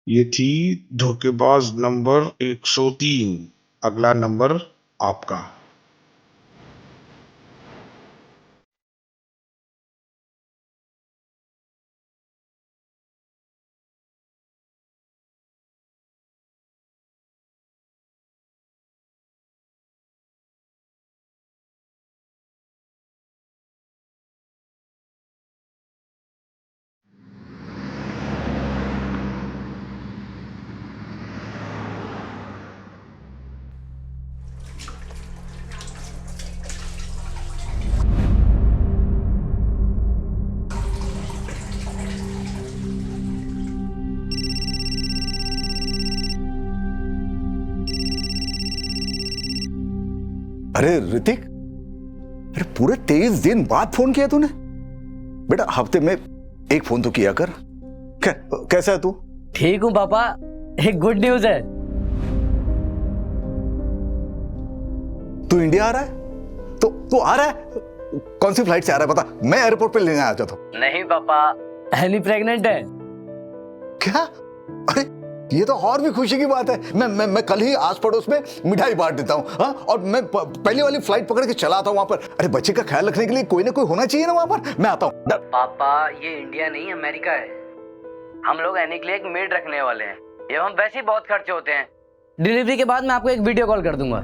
ये थी धोखेबाज नंबर 103। अगला नंबर आपका। अरे ऋतिक, अरे पूरे 23 दिन बाद फोन किया तूने। बेटा हफ्ते में एक फोन तो किया कर। कैसा है तू? ठीक हूँ पापा। एक गुड न्यूज है। तू इंडिया आ रहा है? तो तू आ रहा है? कौन सी फ्लाइट से आ रहा है बता, मैं एयरपोर्ट पे लेने आ जाता हूँ। नहीं पापा, एली प्रेग्नेंट है। क्या? अरे ये तो और भी खुशी की बात है। मैं कल ही आस पड़ोस में मिठाई बांट देता हूँ। हाँ, और मैं पहली वाली फ्लाइट पकड़ के चला आता हूँ वहां पर। अरे बच्चे का ख्याल रखने के लिए कोई ना कोई होना चाहिए ना वहां पर। मैं आता हूँ। पापा ये इंडिया नहीं अमेरिका है। हम लोग एनी के लिए एक मेड रखने वाले हैं। ये हम वैसे ही बहुत खर्चे होते हैं। डिलीवरी के बाद मैं आपको एक वीडियो कॉल कर दूंगा।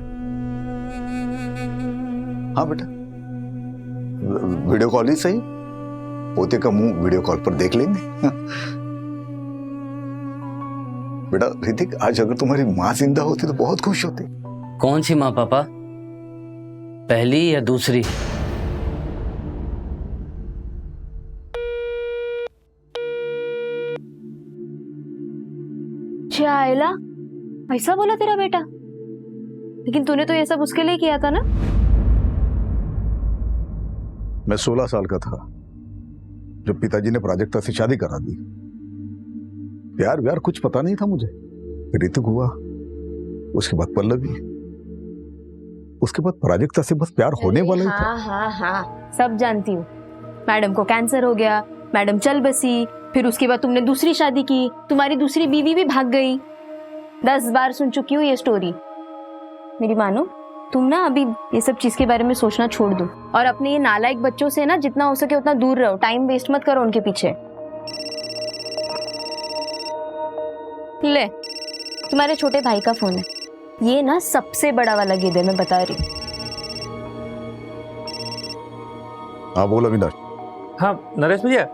हाँ बेटा, वीडियो कॉल ही सही। पोते का मुंह वीडियो कॉल पर देख लेंगे। बेटा ऋतिक, आज अगर तुम्हारी माँ जिंदा होती तो बहुत खुश होती। कौन सी माँ पापा, पहली या दूसरी? आयला, ऐसा बोला तेरा बेटा? लेकिन तूने तो ये सब उसके लिए किया था ना? मैं 16 साल का था जब पिताजी ने प्राजक्ता से शादी करा दी। प्यार व्यार कुछ पता नहीं था मुझे। ऋतिक हुआ, उसके बाद पल्लवी, उसके बाद प्राजक्ता से बस प्यार होने वाला ही था। हाँ, सब जानती हूँ। मैडम को कैंसर हो गया, मैडम चल बसी, फिर उसके बाद तुमने दूसरी शादी की, तुम्हारी दूसरी बीवी भी भाग गई। 10 बार सुन चुकी हूँ ये स्टोरी। मेरी मानो, तुम ना अभी ये सब चीज के बारे में सोचना छोड़ दो और अपने ये नालायक बच्चों से ना जितना हो सके उतना दूर रहो। टाइम वेस्ट मत करो उनके पीछे। ले, तुम्हारे छोटे भाई का फोन है। ये ना सबसे बड़ा वाला गिद्ध है, मैं बता रही हूँ। हाँ बोल अविनाश। हाँ नरेश भैया,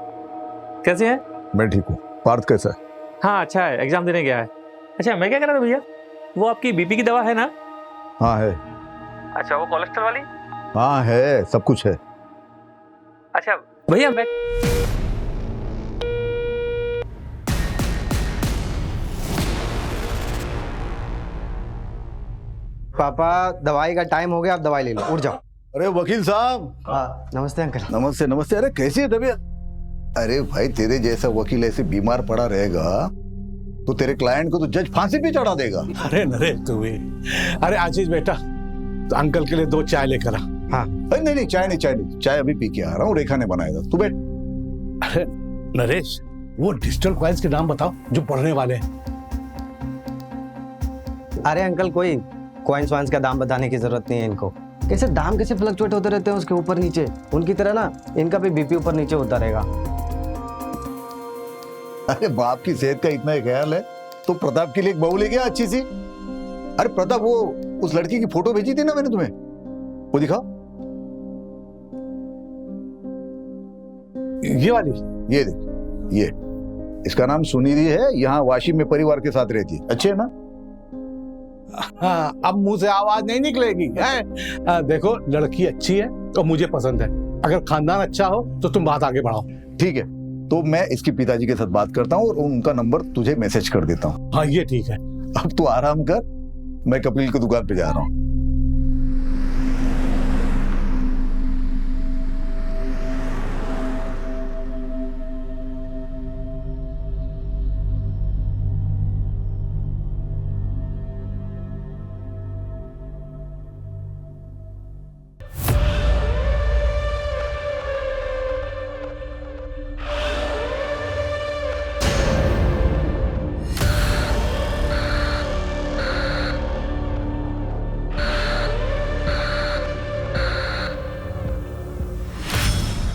कैसे हैं? मैं ठीक हूँ। पार्थ कैसा है? हाँ अच्छा है, एग्जाम देने गया है। अच्छा मैं क्या कह रहा था भैया, वो आपकी बीपी की दवा है ना? हाँ है। अच्छा वो कोलेस्ट्रॉल वाली? हाँ है, सब कुछ है। अच्छा भैया मैं पापा दवाई का टाइम हो गया, आप दवाई ले लो, उठ जाओ। अरे वकील साहब। हाँ नमस्ते अंकल। नमस्ते नमस्ते। अरे कैसी है तबीयत? अरे भाई तेरे जैसा वकील ऐसे बीमार पड़ा रहेगा तो तेरे क्लाइंट को तो जज फांसी पे चढ़ा देगा। अरे नरेश तू भी। अरे आशीष बेटा, तो अंकल के लिए 2 चाय लेकर आ। हाँ। नहीं नहीं, चाय नहीं, चाय नहीं, चाय अभी पी के आ रहा हूँ। रेखा ने बनाया था, तू बैठ। अरे नरेश, वो डिजिटल कॉइन्स के नाम बताओ जो पढ़ने वाले हैं। अरे अंकल, कोई कॉइन्स वाइन्स का दाम बताने की जरूरत नहीं है इनको। कैसे दाम कैसे फ्लक्चुएट होते रहते हैं उसके ऊपर नीचे, उनकी तरह ना इनका भी बीपी ऊपर नीचे होता रहेगा। अरे बाप की सेहत का इतना ही ख्याल है तो प्रताप के लिए एक बहू ले गया अच्छी सी। अरे प्रताप, वो उस लड़की की फोटो भेजी थी ना मैंने तुम्हें, वो दिखाओ। ये वाली? ये देख, ये इसका नाम सुनिधि है, यहाँ वाशी में परिवार के साथ रहती है। अच्छे है ना? हाँ, अब मुंह से आवाज नहीं निकलेगी है? देखो लड़की अच्छी है तो मुझे पसंद है। अगर खानदान अच्छा हो तो तुम बात आगे बढ़ाओ। ठीक है, तो मैं इसके पिताजी के साथ बात करता हूँ और उनका नंबर तुझे मैसेज कर देता हूँ। हाँ ये ठीक है। अब तू आराम कर, मैं कपिल की दुकान पे जा रहा हूँ।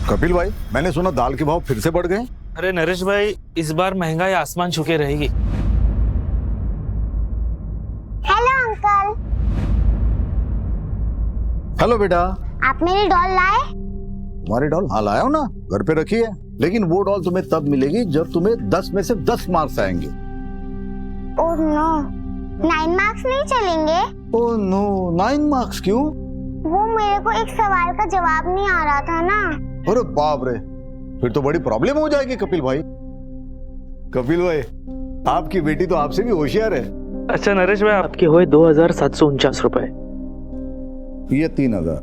कपिल भाई, मैंने सुना दाल के भाव फिर से बढ़ गए। अरे नरेश भाई, इस बार महंगाई आसमान छू के रहेगी। Hello uncle. हेलो बेटा। आप मेरी डॉल लाए? तुम्हारी डॉल? हाँ लाया हूं ना, घर पे रखी है। लेकिन वो डॉल तुम्हें तब मिलेगी जब तुम्हें 10 में से 10 मार्क्स आएंगे। ओह नो, 9 मार्क्स नहीं चलेंगे? ओह नो, 9 मार्क्स क्यों? वो मेरे को एक सवाल का जवाब नहीं आ रहा था ना। अरे बाप रे, फिर तो बड़ी प्रॉब्लम हो जाएगी कपिल भाई। कपिल भाई, आपकी बेटी तो आपसे भी होशियार है। अच्छा नरेश भाई, आपके हुए 2749 रुपए। ये 3000।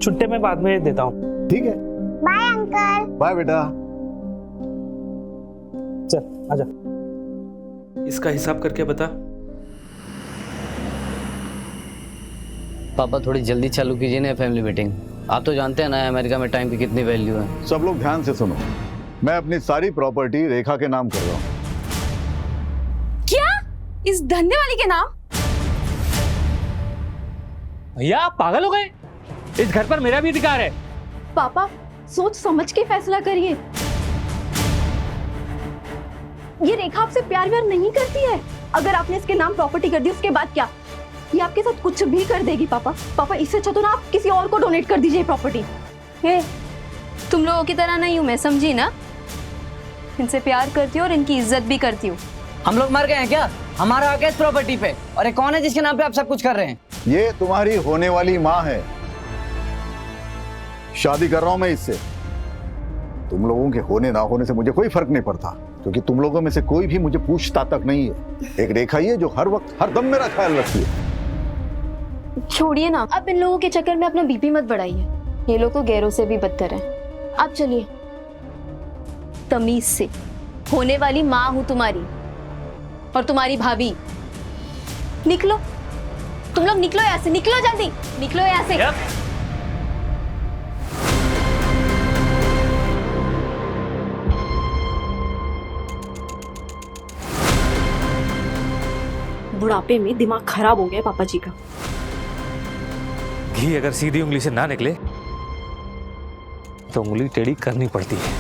छुट्टे में बाद में देता हूँ। ठीक है, बाय अंकल। बाय बेटा। चल आजा, इसका हिसाब करके बता। पापा थोड़ी जल्दी चालू कीजिए ना फैमिली मीटिंग। आप तो जानते हैं ना अमेरिका में टाइम की कितनी वैल्यू है। सब लोग ध्यान से सुनो, मैं अपनी सारी प्रॉपर्टी रेखा के नाम कर रहा हूँ। क्या? इस धंधे वाली के नाम? भैया आप पागल हो गए? इस घर पर मेरा भी अधिकार है। पापा सोच समझ के फैसला करिए। ये रेखा आपसे प्यार व्यार नहीं करती है। अगर आपने इसके नाम प्रॉपर्टी कर दी उसके बाद क्या? ये आपके साथ कुछ भी कर देगी पापा। पापा इससे अच्छा तो ना आप किसी और को डोनेट कर दीजिए प्रॉपर्टी। तुम लोगों की तरह नहीं हूं मैं, समझी ना? इनसे प्यार करती हूँ और इनकी इज्जत भी करती हूँ। हम लोग मर गए हैं क्या? हमारा हक है इस प्रॉपर्टी पे। और ये कौन है जिसके नाम पे आप सब कुछ कर रहे हैं? ये तुम्हारी होने वाली माँ है। शादी कर रहा हूं मैं इससे। तुम लोगों के होने ना होने से मुझे कोई फर्क नहीं पड़ता, क्योंकि तुम लोगों में से कोई भी मुझे पूछता तक नहीं है। एक रेखा ही है जो हर वक्त हर दम मेरा ख्याल रखती है। छोड़िए ना, अब इन लोगों के चक्कर में अपना बीपी मत बढ़ाइए। ये लोग तो गैरों से भी बदतर हैं। आप चलिए। तमीज से, होने वाली माँ हूं तुम्हारी और तुम्हारी भाभी। निकलो, तुम लोग निकलो यहाँ से, निकलो जल्दी, निकलो यहाँ से। बुढ़ापे में दिमाग खराब हो गया पापा जी का। घी अगर सीधी उंगली से ना निकले तो उंगली टेढ़ी करनी पड़ती है।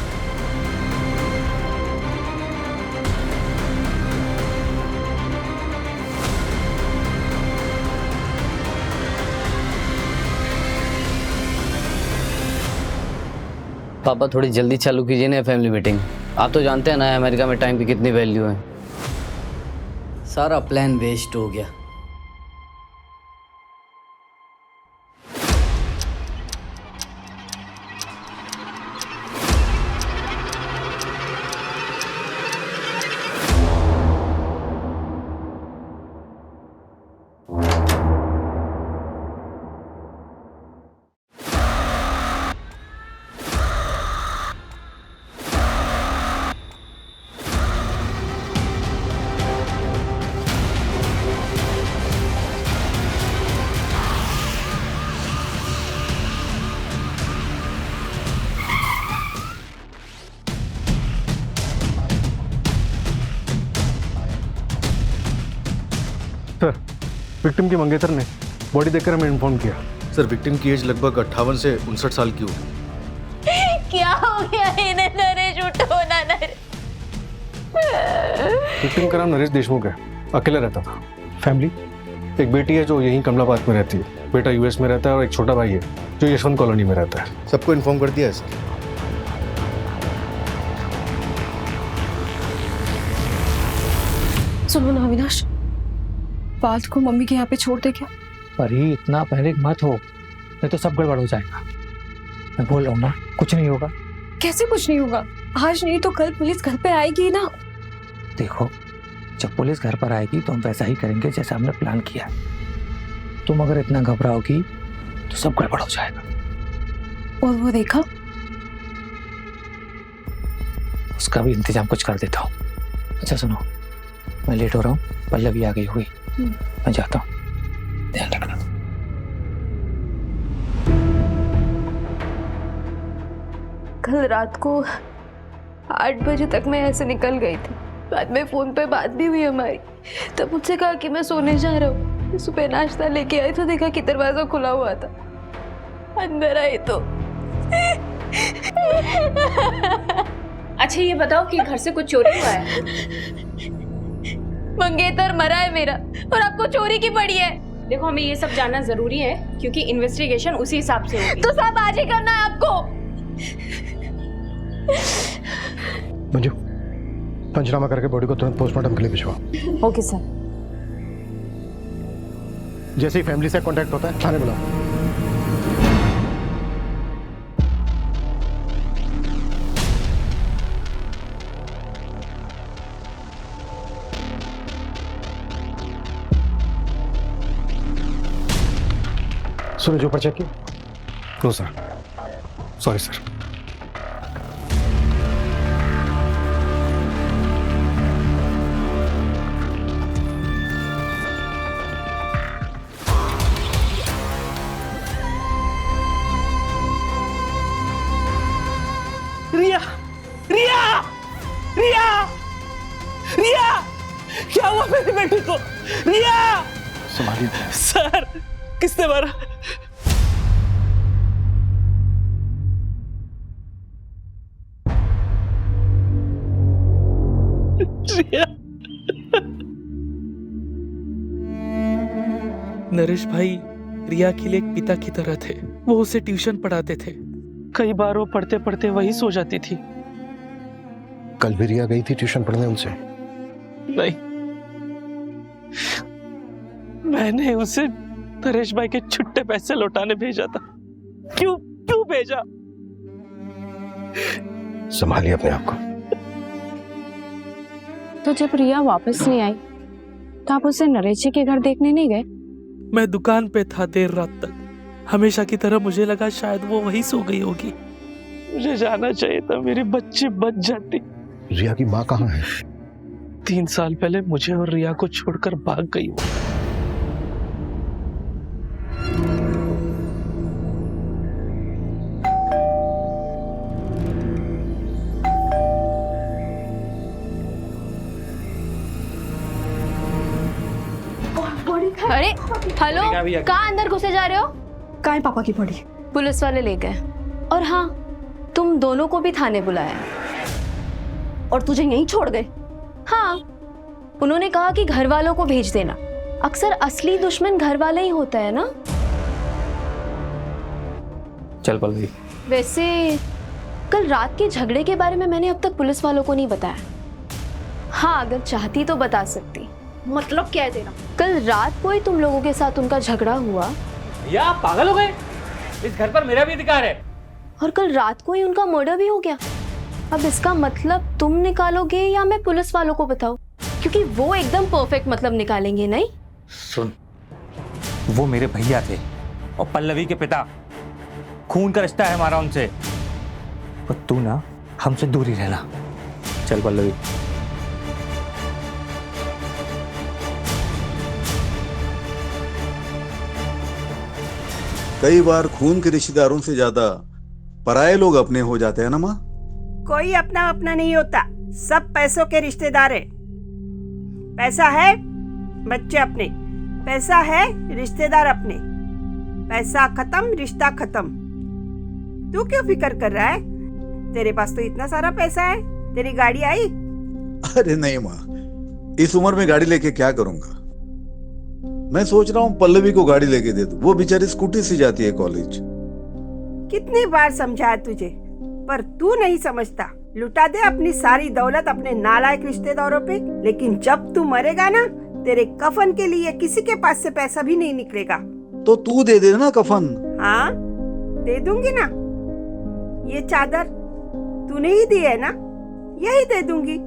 पापा थोड़ी जल्दी चालू कीजिए ना फैमिली मीटिंग। आप तो जानते हैं ना अमेरिका में टाइम की कितनी वैल्यू है। सारा प्लान वेस्ट हो गया। सर, विक्टिम की मंगेतर ने बॉडी देखकर हमें इन्फॉर्म किया। सर, विक्टिम की एज लगभग 58 से 59 साल की होगी। क्या हो गया इन्हें? नरेश उठो ना नरेश। विक्टिम का नाम नरेश देशमुख है, अकेला रहता था। फैमिली, एक बेटी है जो यहीं कमलाबाद में रहती है, बेटा यूएस में रहता है और एक छोटा भाई है जो यशवंत कॉलोनी में रहता है। सबको इन्फॉर्म कर दिया है सर। सुनो ना अविनाश, बात को मम्मी के यहाँ पे छोड़ दे क्या? परी इतना पैनिक मत हो, नहीं तो सब गड़बड़ हो जाएगा। मैं बोल रहा हूँ ना, कुछ नहीं होगा। कैसे कुछ नहीं होगा? आज नहीं तो कल पुलिस घर पे आएगी ना। देखो, जब पुलिस घर पर आएगी तो हम वैसा ही करेंगे जैसा हमने प्लान किया। तुम अगर इतना घबराओगी तो सब गड़बड़ हो जाएगा। और वो देखा, उसका भी इंतजाम कुछ कर देता हूँ। अच्छा सुनो, मैं लेट हो रहा हूँ, पल्लवी आ गई हुई, मैं जाता हूँ, ध्यान रखना। कल रात को 8 बजे तक मैं ऐसे निकल गई थी। बाद में फोन पे बात भी हुई हमारी। तब मुझसे कहा कि मैं सोने जा रहा हूँ। सुबह नाश्ता लेके आई तो देखा कि दरवाजा खुला हुआ था। अंदर आई तो। अच्छा ये बताओ कि घर से कुछ चोरी हुआ है? मंगेतर मरा है मेरा और आपको चोरी की पड़ी है। देखो हमें ये सब जानना जरूरी है क्योंकि इन्वेस्टिगेशन उसी हिसाब से होगी। तो सब आज ही करना है आपको। मंजू, पंचनामा करके बॉडी को तुरंत पोस्टमार्टम के लिए भिजवा। Okay sir. जैसे ही फैमिली से कांटेक्ट होता है थाने बुलाओ। सूरज ऊपर चेक किया? No sir, sorry sir. Riya, Riya, Riya, Riya, क्या हुआ मेरी बेटी को? रिया, संभालिए सर, किसने मारा? रिया, नरेश भाई रिया के लिए एक पिता की तरह थे। वो उसे ट्यूशन पढ़ाते थे। कई बार वो पढ़ते पढ़ते वही सो जाती थी। कल भी रिया गई थी ट्यूशन पढ़ने उनसे? नहीं, मैंने उसे नरेश भाई के छुट्टे पैसे लौटाने भेजा था। क्यों क्यों भेजा? संभालिए अपने आप को। तो जब रिया वापस नहीं आई तो आप उसे नरेश जी के घर देखने नहीं गए? मैं दुकान पे था देर रात तक। हमेशा की तरह मुझे लगा शायद वो वही सो गई होगी। मुझे जाना चाहिए था, मेरी बच्ची बच जाती। रिया की माँ कहाँ है? 3 साल पहले मुझे और रिया को छोड़कर भाग गई वो। अरे हेलो, कहाँ अंदर घुसे जा रहे हो? कहाँ है पापा की बॉडी? पुलिस वाले ले गए। और हाँ, तुम दोनों को भी थाने बुलाया। और तुझे यहीं छोड़ गए? हाँ, उन्होंने कहा कि घर वालों को भेज देना। अक्सर असली दुश्मन घर वाले ही होता है ना। चल पल्लवी। वैसे कल रात के झगड़े के बारे में मैंने अब तक पुलिस वालों को नहीं बताया। हाँ, अगर चाहती तो बता सकती। मतलब क्या है तेरा? कल रात को ही तुम लोगों के साथ उनका झगड़ा हुआ। भैया आप पागल हो गए? इस घर पर मेरा भी अधिकार है। और कल रात को ही उनका मर्डर भी हो गया। अब इसका मतलब तुम निकालोगे या मैं पुलिस वालों को बताऊं? क्योंकि वो एकदम परफेक्ट मतलब निकालेंगे नहीं। सुन, वो मेरे भैया थे और पल्लवी के पिता। खून का रिश्ता है हमारा उनसे। और तू ना हमसे दूर ही रहना। चल पल्लवी। कई बार खून के रिश्तेदारों से ज्यादा पराये लोग अपने हो जाते हैं ना माँ। कोई अपना अपना नहीं होता, सब पैसों के रिश्तेदार है। पैसा है बच्चे अपने, पैसा है रिश्तेदार अपने। पैसा खत्म रिश्ता खत्म। तू क्यों फिक्र कर रहा है? तेरे पास तो इतना सारा पैसा है। तेरी गाड़ी आई? अरे नहीं माँ, इस उम्र में गाड़ी लेके क्या करूंगा। मैं सोच रहा हूँ पल्लवी को गाड़ी लेके दे दूं। वो बेचारी स्कूटी से जाती है कॉलेज। कितनी बार समझाया तुझे, पर तू नहीं समझता। लुटा दे अपनी सारी दौलत अपने नालायक रिश्तेदारों पे, लेकिन जब तू मरेगा ना, तेरे कफन के लिए किसी के पास से पैसा भी नहीं निकलेगा। तो तू दे दे ना कफन। हाँ दे दूंगी ना। ये चादर तूने ही दी है ना, यही दे दूंगी।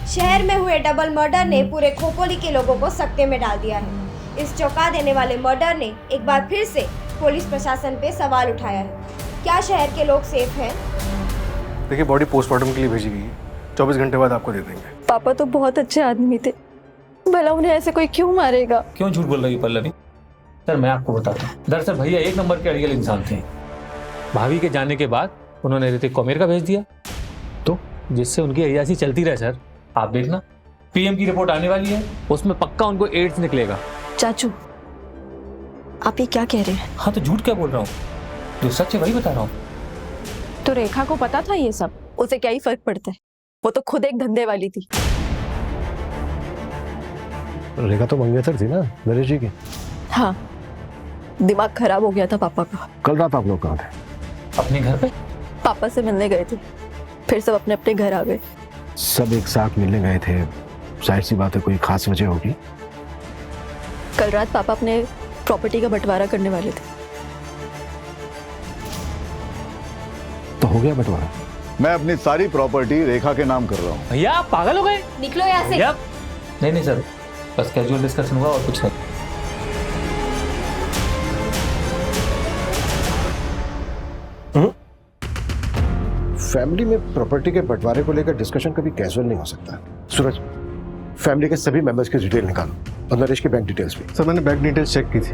शहर में हुए डबल मर्डर ने पूरे खोपोली के लोगों को सकते में डाल दिया है। इस चौंका देने वाले मर्डर ने एक बार फिर से पुलिस प्रशासन पे सवाल उठाया है। क्या शहर के लोग सेफ हैं? देखिए, बॉडी पोस्टमार्टम के लिए भेजी गई है। 24 घंटे बाद आपको दे देंगे। पापा तो बहुत अच्छे आदमी थे, भला उन्हें ऐसे कोई क्यों मारेगा? क्यों झूठ बोल रही है पल्लवी? सर मैं आपको बताता हूँ, दरअसल भैया एक नंबर के रियल इंसान थे। भाभी के जाने के बाद उन्होंने ऋतिक को अमेरिका भेज दिया, तो जिससे उनकी अय्यासी चलती रहे। सर आप देखना, पीएम की रिपोर्ट आने वाली है, उसमें पक्का उनको एड्स निकलेगा। चाचू, आप ये क्या कह रहे हैं? हाँ तो झूठ क्या बोल रहा हूँ, जो सच है वही बता रहा हूँ। तो रेखा को पता था ये सब? उसे क्या ही फर्क पड़ता है, वो तो खुद एक धंधे वाली थी। रेखा तो मंगेतर थी ना नरेश जी की। हाँ, दिमाग खराब हो गया था पापा का। कल रात आप लोग कहाँ थे? अपने घर पे। पापा से मिलने गए थे, फिर सब अपने अपने घर आ गए। सब एक साथ मिलने गए थे, जाहिर सी बात है कोई खास वजह होगी। कल रात पापा अपने प्रॉपर्टी का बंटवारा करने वाले थे। तो हो गया बंटवारा? मैं अपनी सारी प्रॉपर्टी रेखा के नाम कर रहा हूँ। भैया आप पागल हो गए? निकलो यहाँ से। भैया नहीं सर, बस कैजुअल डिस्कशन हुआ और कुछ नहीं। फैमिली में प्रॉपर्टी के बंटवारे को लेकर डिस्कशन कभी कैजुअल नहीं हो सकता। सूरज, फैमिली के सभी मेंबर्स की डिटेल निकालो और नरेश की बैंक डिटेल्स भी। सर मैंने बैंक डिटेल्स चेक की थी,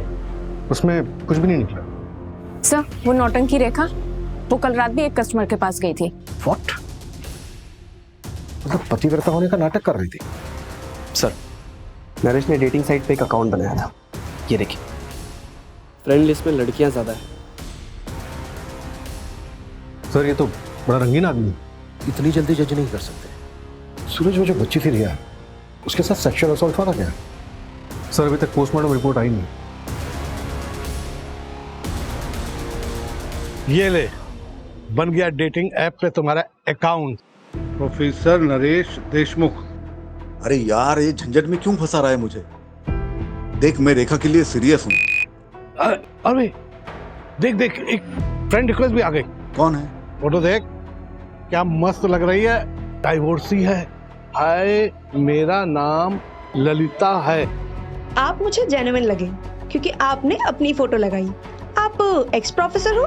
उसमें कुछ भी नहीं निकला। सर वो नौटंकी रेखा, वो कल रात भी एक कस्टमर के पास गई थी। व्हाट? मतलब पतिव्रता होने का नाटक कर रही थी। सर नरेश ने डेटिंग साइट पे एक अकाउंट बनाया था, ये देखिए। फ्रेंड लिस्ट में लड़कियां ज्यादा है। सर ये तो बड़ा रंगीन आदमी, इतनी जल्दी जज नहीं कर सकते। सूरज वो जो बच्ची थी रिया, उसके साथ सेक्सुअल असॉल्ट हुआ था क्या? सर अभी तक पोस्टमार्टम रिपोर्ट आई नहीं। ये ले, बन गया डेटिंग ऐप पे तुम्हारा अकाउंट। प्रोफेसर नरेश देशमुख। अरे यार ये झंझट में क्यों फंसा रहा है मुझे? देख मैं रेखा के लिए सीरियस हूँ। अरे देख देख, एक फ्रेंड रिक्वेस्ट भी आ गई। कौन है? फोटो देख, क्या मस्त लग रही है, डाइवोर्सी है। हाय, मेरा नाम ललिता है। आप मुझे जेन्युइन लगे क्योंकि आपने अपनी फोटो लगाई। आप एक्स प्रोफेसर हो?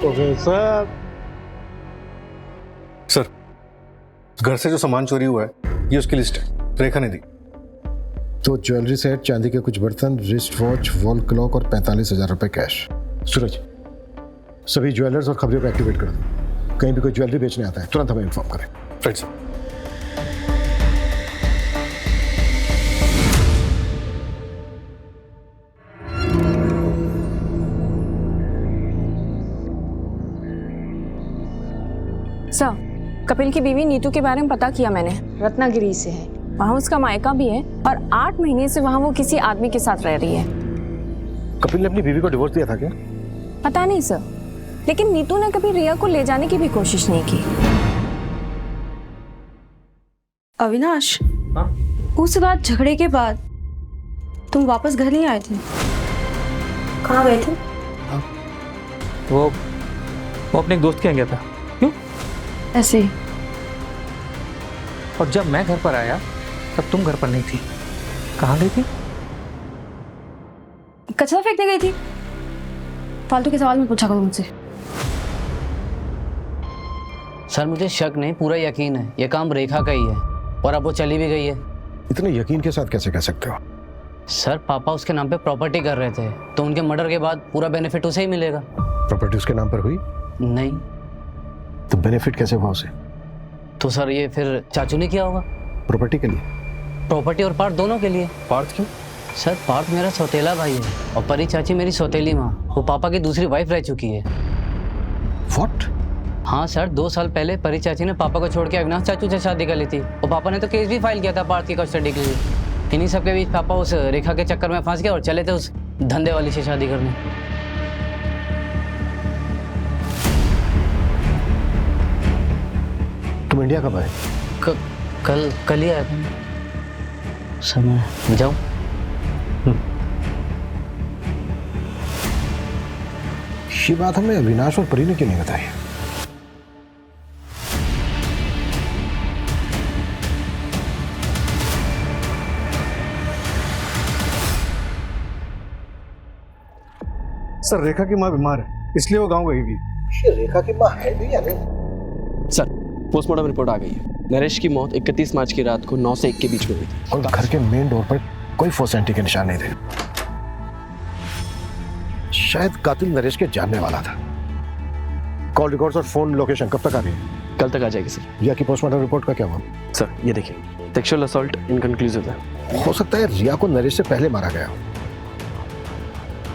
प्रोफेसर सर घर से जो सामान चोरी हुआ है ये उसकी लिस्ट है, रेखा ने दी। तो ज्वेलरी सेट, चांदी के कुछ बर्तन, रिस्ट वॉच, वॉल क्लॉक और 45,000 रुपए कैश। सूरज, सभी ज्वेलर्स और खबरों को एक्टिवेट कर दो। कहीं भी कोई ज्वेलरी बेचने आता है तुरंत हमें इन्फॉर्म करें। Right sir. सर कपिल की बीवी नीतू के बारे में पता किया मैंने, रत्नागिरी से है। वहाँ उसका मायका भी है और 8 महीने से वहाँ वो किसी आदमी के साथ रह रही है। कपिल ने अपनी बीवी को डिवोर्स दिया था क्या? पता नहीं सर, लेकिन नीतू ने कभी रिया को ले जाने की भी कोशिश नहीं की। अविनाश, उस रात झगड़े के बाद तुम वापस घर नहीं आए थे, कहाँ गए थे? वो अपने एक दोस्त के यहाँ गया था। क्यों? ऐसे ही। और जब मैं घर पर आया तब तुम घर पर नहीं थी। कहाँ गई थी? कचरा फेंकने गई थी। फालतू के सवाल मत पूछा करो मुझसे। सर मुझे शक नहीं, पूरा यकीन है ये काम रेखा का ही है और अब वो चली भी गई है। इतने यकीन के साथ कैसे कह सकते हो? सर पापा उसके नाम पे प्रॉपर्टी कर रहे थे, तो उनके मर्डर के बाद पूरा बेनिफिट उसे ही मिलेगा। प्रॉपर्टी उसके नाम पर हुई? नहीं। तो बेनिफिट कैसे हुआ उसे? तो सर ये फिर चाचू ने किया होगा। प्रॉपर्टी के लिए? प्रॉपर्टी और पार्थ दोनों के लिए। पार्थ क्यों? सर पार्थ मेरा सौतेला भाई है और परी चाची मेरी सौतेली माँ। वो पापा की दूसरी वाइफ रह चुकी है। What? हाँ सर, 2 साल पहले परी चाची ने पापा को छोड़ के अविनाश चाचू से शादी कर ली थी और पापा ने तो केस भी फाइल किया था पार्थ की कस्टडी के लिए। इन्हीं सब के बीच पापा उस रेखा के चक्कर में फंस गए और चले थे उस धंधे वाली से शादी करने। तुम इंडिया कब आए? कल ही आया था सर। मैं जाऊँ? ये बात हमें अविनाश और परी ने क्यों नहीं बताई? सर रेखा की माँ बीमार है इसलिए वो गांव गई हुई। ये रेखा की माँ है भी या नहीं? सर पोस्टमार्टम रिपोर्ट आ गई है। नरेश की मौत 31 मार्च की रात को 9 से 1 के बीच में हुई थी और घर के मेन डोर पर कोई फोसेंटी के निशान नहीं थे। शायद कातिल नरेश के जानने वाला था। कॉल रिकॉर्ड्स और फोन लोकेशन कब तक आ गई? कल तक आ जाएगी सर। रिया की पोस्टमार्टम रिपोर्ट का क्या हुआ? सर ये देखिए, सेक्सुअल असॉल्ट इनकंक्लूसिव है। हो सकता है रिया को नरेश से पहले मारा गया,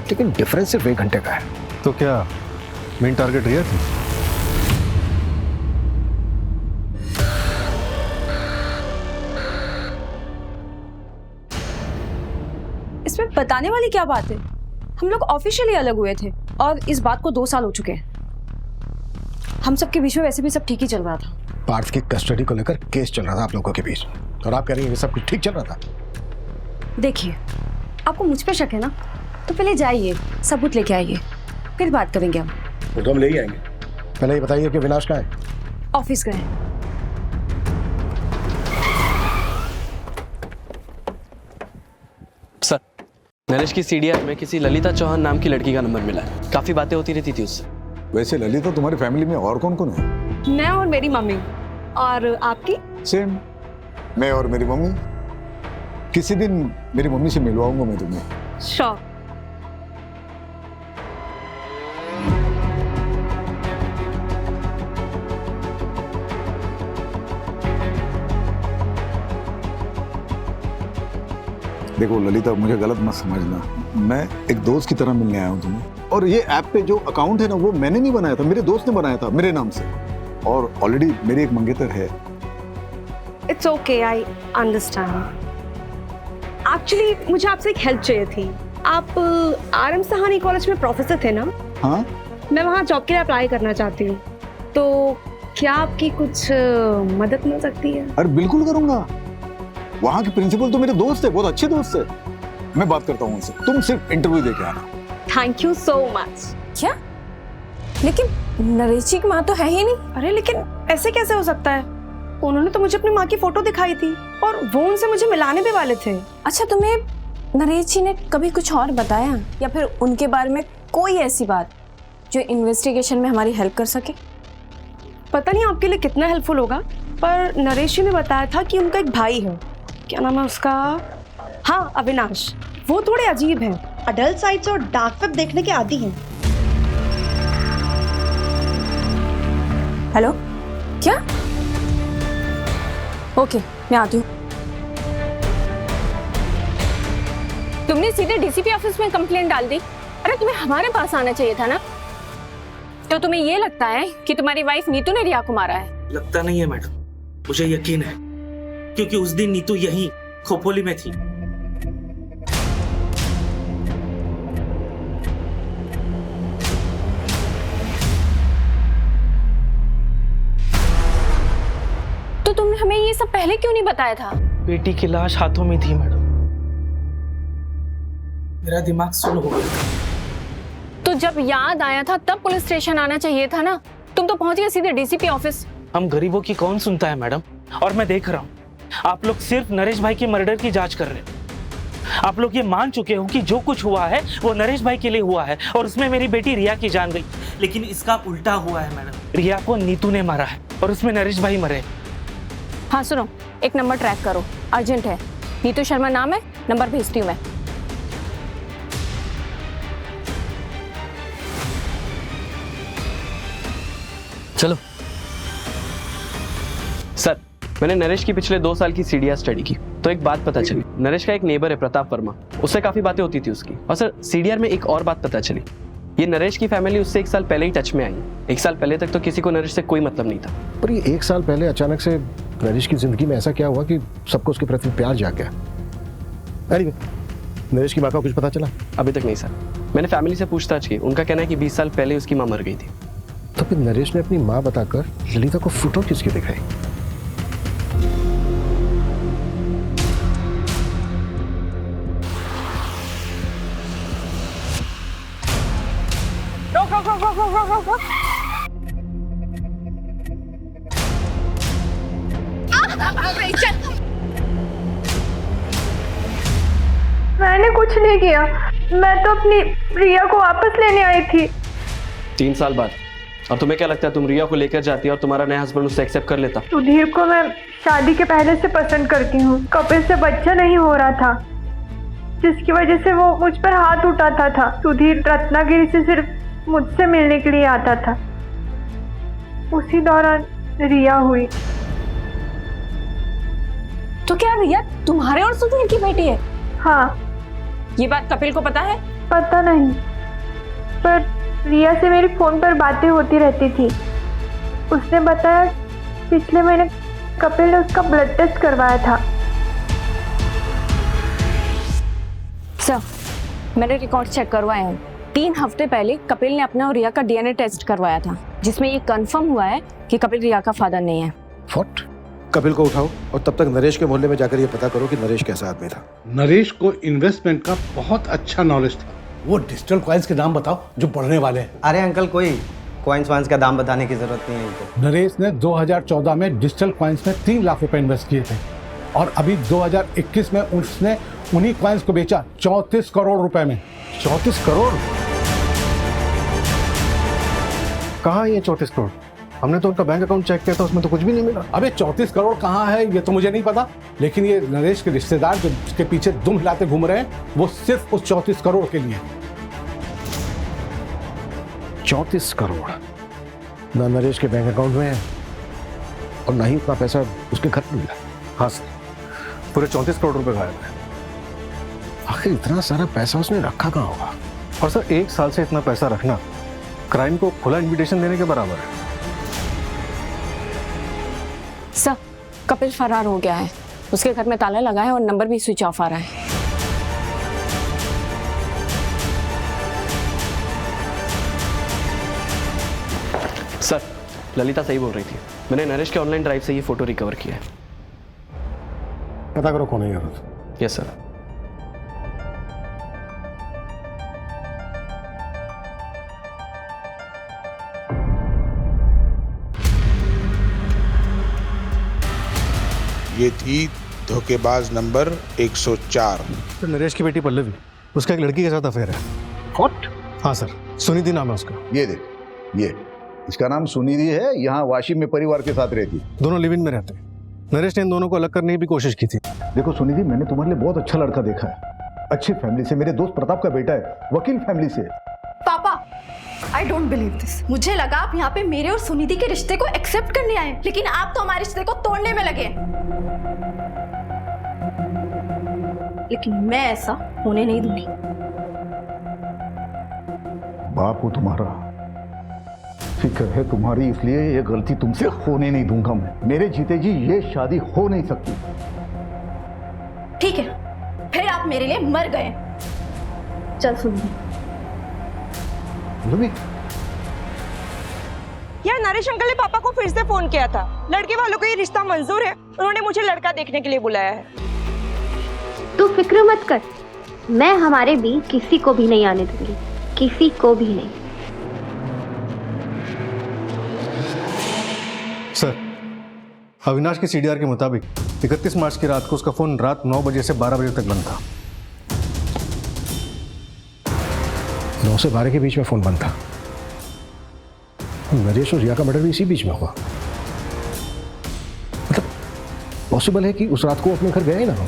लेकिन डिफरेंस सिर्फ 1 घंटे का है। तो क्या मेन टारगेट रिया थी? इसमें बताने वाली क्या बात है? हम लोग ऑफिशियली अलग हुए थे और इस बात को 2 साल हो चुके हैं। हम सबके बीच में वैसे भी सब ठीक ही चल रहा था। पार्थ की कस्टडी को लेकर केस चल रहा था आप लोगों के बीच, और आप कह रही हैं कि सब कुछ ठीक चल रहा था? देखिए, आपको मुझ पे शक है ना, तो पहले जाइए सबूत लेके आइए, फिर बात करेंगे हम। तो हम ले ही आएंगे। पहले ये बताइए कि विनाश कहाँ है? ऑफिस गए। सर, नरेश की सीडीआर में किसी ललिता चौहान नाम की लड़की का नंबर मिला है। काफी बातें होती रहती थी उससे। वैसे ललिता तुम्हारी फैमिली में और कौन कौन है? मैं और मेरी मम्मी। और आपकी? सेम, मैं और मेरी मम्मी। किसी दिन मेरी मम्मी से मिलवाऊंगा मैं तुम्हें। श्योर। देखो ललिता, मुझे गलत मत समझना, मैं एक दोस्त की तरह मिलने आया हूँ तुम्हें। और ये ऐप पे जो अकाउंट है ना, वो मैंने नहीं बनाया था, मेरे दोस्त ने बनाया था मेरे नाम से, और ऑलरेडी मेरी एक मंगेतर है। It's okay, I understand. Actually मुझे आपसे एक हेल्प चाहिए थी। आप RM सहानी कॉलेज में प्रोफेसर थे ना? हाँ। मैं वहाँ जॉब के लिए अप्लाई करना चाहती हूँ, तो क्या आपकी कुछ मदद मिल सकती है? अरे बिल्कुल करूंगा। वहाँ के प्रिंसिपल तो मेरे दोस्त है, बहुत अच्छे दोस्त है। मैं बात करता हूँ उनसे, तुम सिर्फ इंटरव्यू दे के आना। Thank you so much. क्या? लेकिन नरेश जी की माँ तो है ही नहीं। अरे लेकिन ऐसे कैसे हो सकता है? उन्होंने तो मुझे अपनी माँ की फोटो दिखाई थी और वो उनसे मुझे मिलाने भी वाले थे। अच्छा, तुम्हें नरेश जी ने कभी कुछ और बताया, या फिर उनके बारे में कोई ऐसी बात जो इन्वेस्टिगेशन में हमारी हेल्प कर सके? पता नहीं आपके लिए कितना हेल्पफुल होगा, पर नरेश जी ने बताया था कि उनका एक भाई है। क्या नाम है उसका? हाँ, अविनाश। वो थोड़े अजीब हैं, अडल्ट साइट्स और डार्क वेब देखने के आदी हैं। हेलो, क्या? ओके, मैं आती हूँ। तुमने सीधे डीसीपी ऑफिस में कंप्लेंट डाल दी। अरे तुम्हें हमारे पास आना चाहिए था ना। तो तुम्हें ये लगता है कि तुम्हारी वाइफ नीतू ने रिया को मारा है? लगता नहीं है मैडम, मुझे यकीन है, क्योंकि उस दिन नीतू यहीं खोपोली में थी। तो तुमने हमें ये सब पहले क्यों नहीं बताया था? बेटी की लाश हाथों में थी मैडम, मेरा दिमाग सुन हो गया था। तो जब याद आया था तब पुलिस स्टेशन आना चाहिए था ना। तुम तो पहुंच गए सीधे डीसीपी ऑफिस। हम गरीबों की कौन सुनता है मैडम, और मैं देख रहा हूँ आप लोग सिर्फ नरेश भाई के मर्डर की जांच कर रहे हो। आप लोग ये मान चुके हो कि जो कुछ हुआ है वो नरेश भाई के लिए हुआ है, और उसमें मेरी बेटी रिया की जान गई। लेकिन इसका उल्टा हुआ है मैडम, रिया को नीतू ने मारा है और उसमें नरेश भाई मरे। हाँ सुनो, एक नंबर ट्रैक करो, अर्जेंट है। नीतू शर्मा नाम है, नंबर भेजती हूँ मैं। चलो सर, मैंने नरेश की पिछले 2 साल की सीडीआर स्टडी की, तो एक बात पता चली। नरेश का एक नेबर है प्रताप वर्मा, उससे काफी बातें होती थी उसकी। और सर सीडीआर में एक और बात पता चली, ये नरेश की फैमिली उससे 1 साल पहले ही टच में आई। 1 साल पहले तक तो किसी को नरेश से कोई मतलब नहीं था। पर ये 1 साल पहले अचानक से नरेश की जिंदगी में ऐसा क्या हुआ कि सबको उसके प्रति प्यार जाग गया? Anyway, नरेश की माँ का कुछ पता चला? अभी तक नहीं सर, मैंने फैमिली से पूछताछ की, उनका कहना है कि 20 साल पहले उसकी माँ मर गई थी। तो फिर नरेश ने अपनी माँ बताकर ललिता को फोटो किसकी दिखाई? मैंने कुछ नहीं किया, मैं तो अपनी रिया को वापस लेने आई थी। 3 साल बाद? और तुम्हें क्या लगता है तुम रिया को लेकर जाती और तुम्हारा नया हस्बैंड उससे एक्सेप्ट कर लेता? सुधीर को मैं शादी के पहले से पसंद करती हूँ। कपिल से बच्चा नहीं हो रहा था, जिसकी वजह से वो मुझ पर हाथ उठाता था। सुधीर रत्नागिरी से सिर्फ मुझसे मिलने के लिए आता था। उसी दौरान रिया हुई। तो क्या रिया तुम्हारे और सुधीर की बेटी है? हाँ। ये बात कपिल को पता है? पता नहीं, पर रिया से मेरी फोन पर बातें होती रहती थी। उसने बताया पिछले महीने कपिल ने उसका ब्लड टेस्ट करवाया था। सर, मैंने रिकॉर्ड चेक करवाए हैं। 3 हफ्ते पहले कपिल ने अपना और रिया का डीएनए टेस्ट करवाया था, जिसमें ये कंफर्म हुआ है कि कपिल रिया का फादर नहीं है। व्हाट? कपिल को उठाओ और तब तक नरेश के मोहल्ले में जाकर ये पता करो कि नरेश कैसा आदमी था। नरेश को इन्वेस्टमेंट का बहुत अच्छा नॉलेज था। वो डिजिटल कॉइन्स के नाम बताओ जो बढ़ने वाले हैं। अरे अंकल, कोई कॉइन्स वाइन्स का दाम बताने की जरूरत नहीं है इनको। नरेश ने 2014 में डिजिटल कॉइन्स में 3 लाख रुपए इन्वेस्ट किए थे और अभी 2021 में उसने उन्हीं कॉइन्स को बेचा 34 करोड़ रुपए में। 34 करोड़? कहाँ है ये 34 करोड़? हमने तो उनका बैंक अकाउंट चेक किया था, उसमें तो कुछ भी नहीं मिला। अबे 34 करोड़ कहाँ है ये तो मुझे नहीं पता, लेकिन ये नरेश के रिश्तेदार जो उसके पीछे दुम हिलाते घूम रहे हैं वो सिर्फ उस 34 करोड़ के लिए। 34 करोड़ ना नरेश के बैंक अकाउंट में है और ना ही उतना पैसा उसके घर में मिला। हाँ सर, पूरे 34 करोड़ रुपए गायब है। आखिर इतना सारा पैसा उसने रखा कहाँ होगा? और सर 1 साल से इतना पैसा रखना क्राइम को खुला इन्विटेशन देने के बराबर है। सर, कपिल फरार हो गया है। उसके घर में ताला लगा है और नंबर भी स्विच ऑफ आ रहा है। सर, ललिता सही बोल रही थी। मैंने नरेश के ऑनलाइन ड्राइव से ये फोटो रिकवर किया है। पता करो कौन है ये। Yes sir. ये थी धोखेबाज नंबर 104। तो नरेश की बेटी पल्लवी, उसका एक लड़की के साथ अफेयर है। व्हाट? हाँ सर, सुनिधि नाम है उसका। ये देख, ये इसका नाम सुनिधि है, यहाँ वाशिम में परिवार के साथ रहती। दोनों लिव इन में रहते हैं। नरेश ने इन दोनों को अलग करने की भी कोशिश की थी। देखो सुनिधि, मैंने तुम्हारे लिए बहुत अच्छा लड़का देखा है, अच्छी फैमिली से, मेरे दोस्त प्रताप का बेटा है, वकील फैमिली से। पापा, आई डोंट बिलीव दिस। मुझे लगा आप यहाँ पे मेरे और सुनिधि के रिश्ते को एक्सेप्ट करने आए, लेकिन आप तो हमारे रिश्ते को तोड़ने में लगे। लेकिन मैं ऐसा होने नहीं दूंगी। बाप हूं तुम्हारा, फिक्र है तुम्हारी, इसलिए ये गलती तुमसे होने नहीं दूंगा मैं। मेरे जीते जी ये शादी हो नहीं सकती। ठीक है, फिर आप मेरे लिए मर गए। चल सुनिए। यार, नरेश अंकल ने पापा को फिर से फोन किया था। लड़के वालों को ये रिश्ता मंजूर है, उन्होंने मुझे लड़का देखने के लिए बुलाया है। तू फिक्र मत कर, मैं हमारे बीच किसी को भी नहीं आने दूंगी, किसी को भी नहीं। सर, अविनाश के सीडीआर के मुताबिक 31 मार्च की रात को उसका फोन रात 9 बजे से 12 बजे तक बंद था। 9 से 12 के बीच में फोन बंद था। नरेश और रिया का मर्डर भी इसी बीच में हुआ। मतलब पॉसिबल है कि उस रात को अपने घर गए ही ना हो।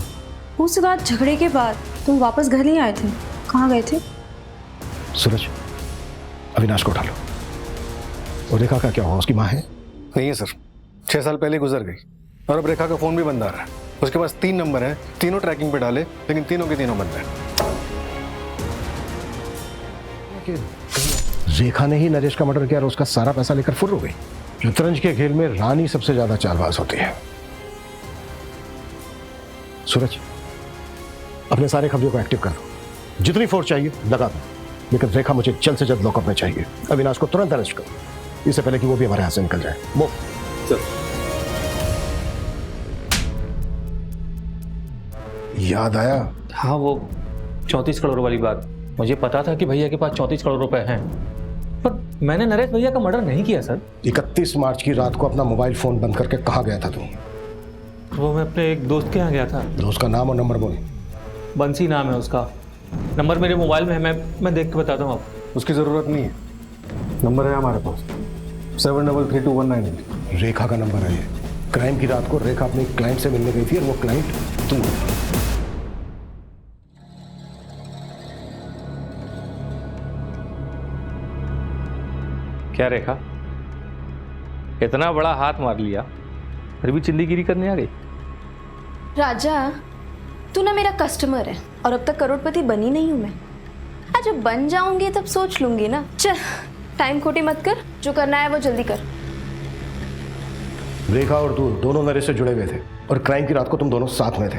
उस रात झगड़े के बाद तुम वापस घर नहीं आए थे, कहाँ गए थे? सूरज, अविनाश को उठा लो। और रेखा का क्या हुआ? उसकी माँ है? नहीं है सर, 6 साल पहले गुजर गई और अब रेखा का फोन भी बंद आ रहा है। उसके पास 3 नंबर हैं, तीनों ट्रैकिंग पे डाले, लेकिन तीनों के तीनों बंद हैं। रेखा ने ही नरेश का मर्डर किया और उसका सारा पैसा लेकर फुर्र हो गई। शतरंज के खेल में रानी सबसे ज्यादा चालबाज होती है। सूरज, अपने सारे खबरों को एक्टिव कर दो, जितनी फोर्स चाहिए लगा दो, लेकिन रेखा मुझे जल्द से जल्द लॉकअप में चाहिए। अविनाश को तुरंत अरेस्ट करो, इससे पहले कि वो भी हमारे हाथ से निकल जाए। वो याद आया? हाँ, वो 34 करोड़ वाली बात। मुझे पता था कि भैया के पास 34 करोड़ रुपए हैं, पर मैंने नरेश भैया का मर्डर नहीं किया सर। 31 मार्च की रात को अपना मोबाइल फोन बंद करके कहाँ गया था तुम? वो मैं अपने एक दोस्त के यहाँ गया था। दोस्त का नाम और नंबर बोल। बंसी नाम है उसका, नंबर मेरे मोबाइल में है, मैं देख के बताता हूँ आपको। उसकी जरूरत नहीं है, नंबर है हमारे पास 733219। रेखा का नंबर है ये। क्राइम की रात को रेखा अपने क्लाइंट से मिलने गई थी और वो क्लाइंट तुम। क्या रेखा, इतना बड़ा हाथ मार लिया फिर भी चिंदीगिरी करने आ गई। राजा, तू ना मेरा कस्टमर है और अब तक करोड़पति बनी नहीं हूं मैं। आज जब बन जाऊंगी तब सोच लूंगी ना। चल, टाइम खोटी मत कर, जो करना है वो जल्दी कर। रेखा और तू दोनों नरेश से जुड़े हुए थे और क्राइम की रात को तुम दोनों साथ में थे।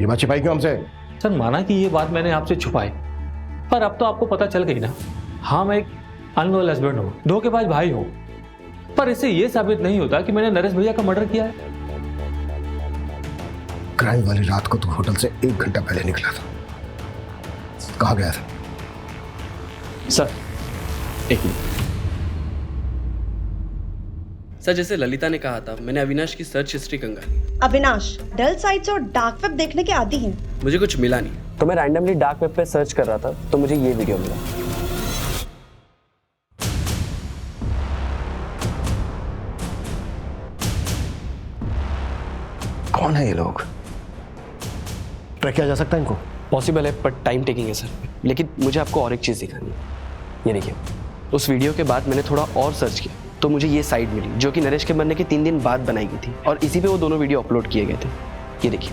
ये बात छिपाई क्यों हमसे? सर माना कि ये बात मैंने आपसे छुपाई, पर अब तो आपको पता चल गई ना। हाँ, मैं एक अनलॉयल हस्बैंड हूँ, धोखेबाज भाई हूँ, पर इससे ये साबित नहीं होता कि मैंने नरेश भैया का मर्डर किया है। क्राइम वाली रात को तू होटल से 1 घंटा पहले निकला था, कहाँ गया था? सर एक मिनट। सर जैसे ललिता ने कहा था, मैंने अविनाश की सर्च हिस्ट्री कंगाली। अविनाश डल साइट्स और डार्क वेब देखने के आदी हैं। मुझे कुछ मिला नहीं, तो मैं रैंडमली डार्क वेब पे सर्च कर रहा था, तो मुझे ये वीडियो मिला। कौन है ये लोग? ट्रैक किया जा सकता है इनको? पॉसिबल है, पर टाइम टेकिंग है सर। लेकिन मुझे आपको और एक चीज़ दिखानी है। ये देखिए, उस वीडियो के बाद मैंने थोड़ा और सर्च किया तो मुझे ये साइट मिली, जो कि नरेश के मरने के 3 दिन बाद बनाई गई थी, और इसी पे वो दोनों वीडियो अपलोड किए गए थे। ये देखिए,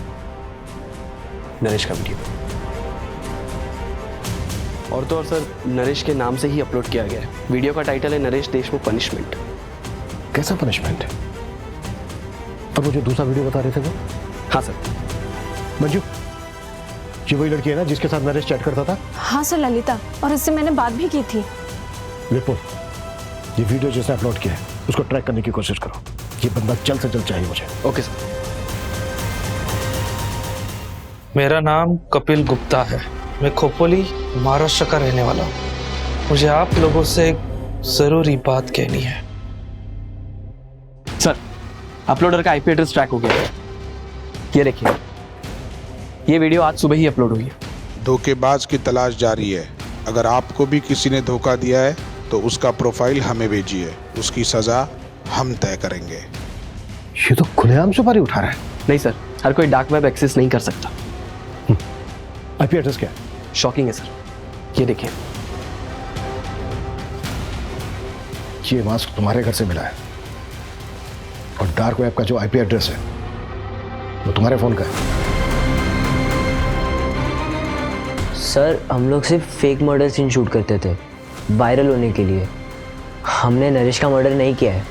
नरेश का वीडियो, और तो और सर नरेश के नाम से ही अपलोड किया गया है। वीडियो का टाइटल है नरेश देशमुख पनिशमेंट। कैसा पनिशमेंट है? और वो जो दूसरा वीडियो बता रहे थे वो? हाँ सर। मंजू, ये वही लड़की है ना जिसके साथ नरेश चैट करता था? हाँ सर, ललिता, और इससे मैंने बात भी की थी। विपुल, ये वीडियो जिसने अपलोड किया है उसको ट्रैक करने की कोशिश करो। ये बंदा जल्द से जल्द चाहिए मुझे। Okay sir. मेरा नाम कपिल गुप्ता है, मैं खोपोली महाराष्ट्र का रहने वाला हूँ। मुझे आप लोगों से एक जरूरी बात कहनी है। सर अपलोडर का आईपी एड्रेस ट्रैक हो गया है। ये देखिए, ये वीडियो आज सुबह ही अपलोड हुई है। धोखेबाज की तलाश जारी है। अगर आपको भी किसी ने धोखा दिया है तो उसका प्रोफाइल हमें भेजिए, उसकी सजा हम तय करेंगे। ये तो खुलेआम सुपारी उठा रहा है। नहीं सर, हर कोई डार्क वेब एक्सेस नहीं कर सकता। आईपी एड्रेस क्या है? शॉकिंग है सर, ये देखिए। ये मास्क तुम्हारे घर से मिला है और डार्क वेब का जो आईपी एड्रेस है वो तुम्हारे फोन का है। सर हम लोग सिर्फ फेक मर्डर सीन शूट करते थे, वायरल होने के लिए। हमने नरेश का मर्डर नहीं किया है।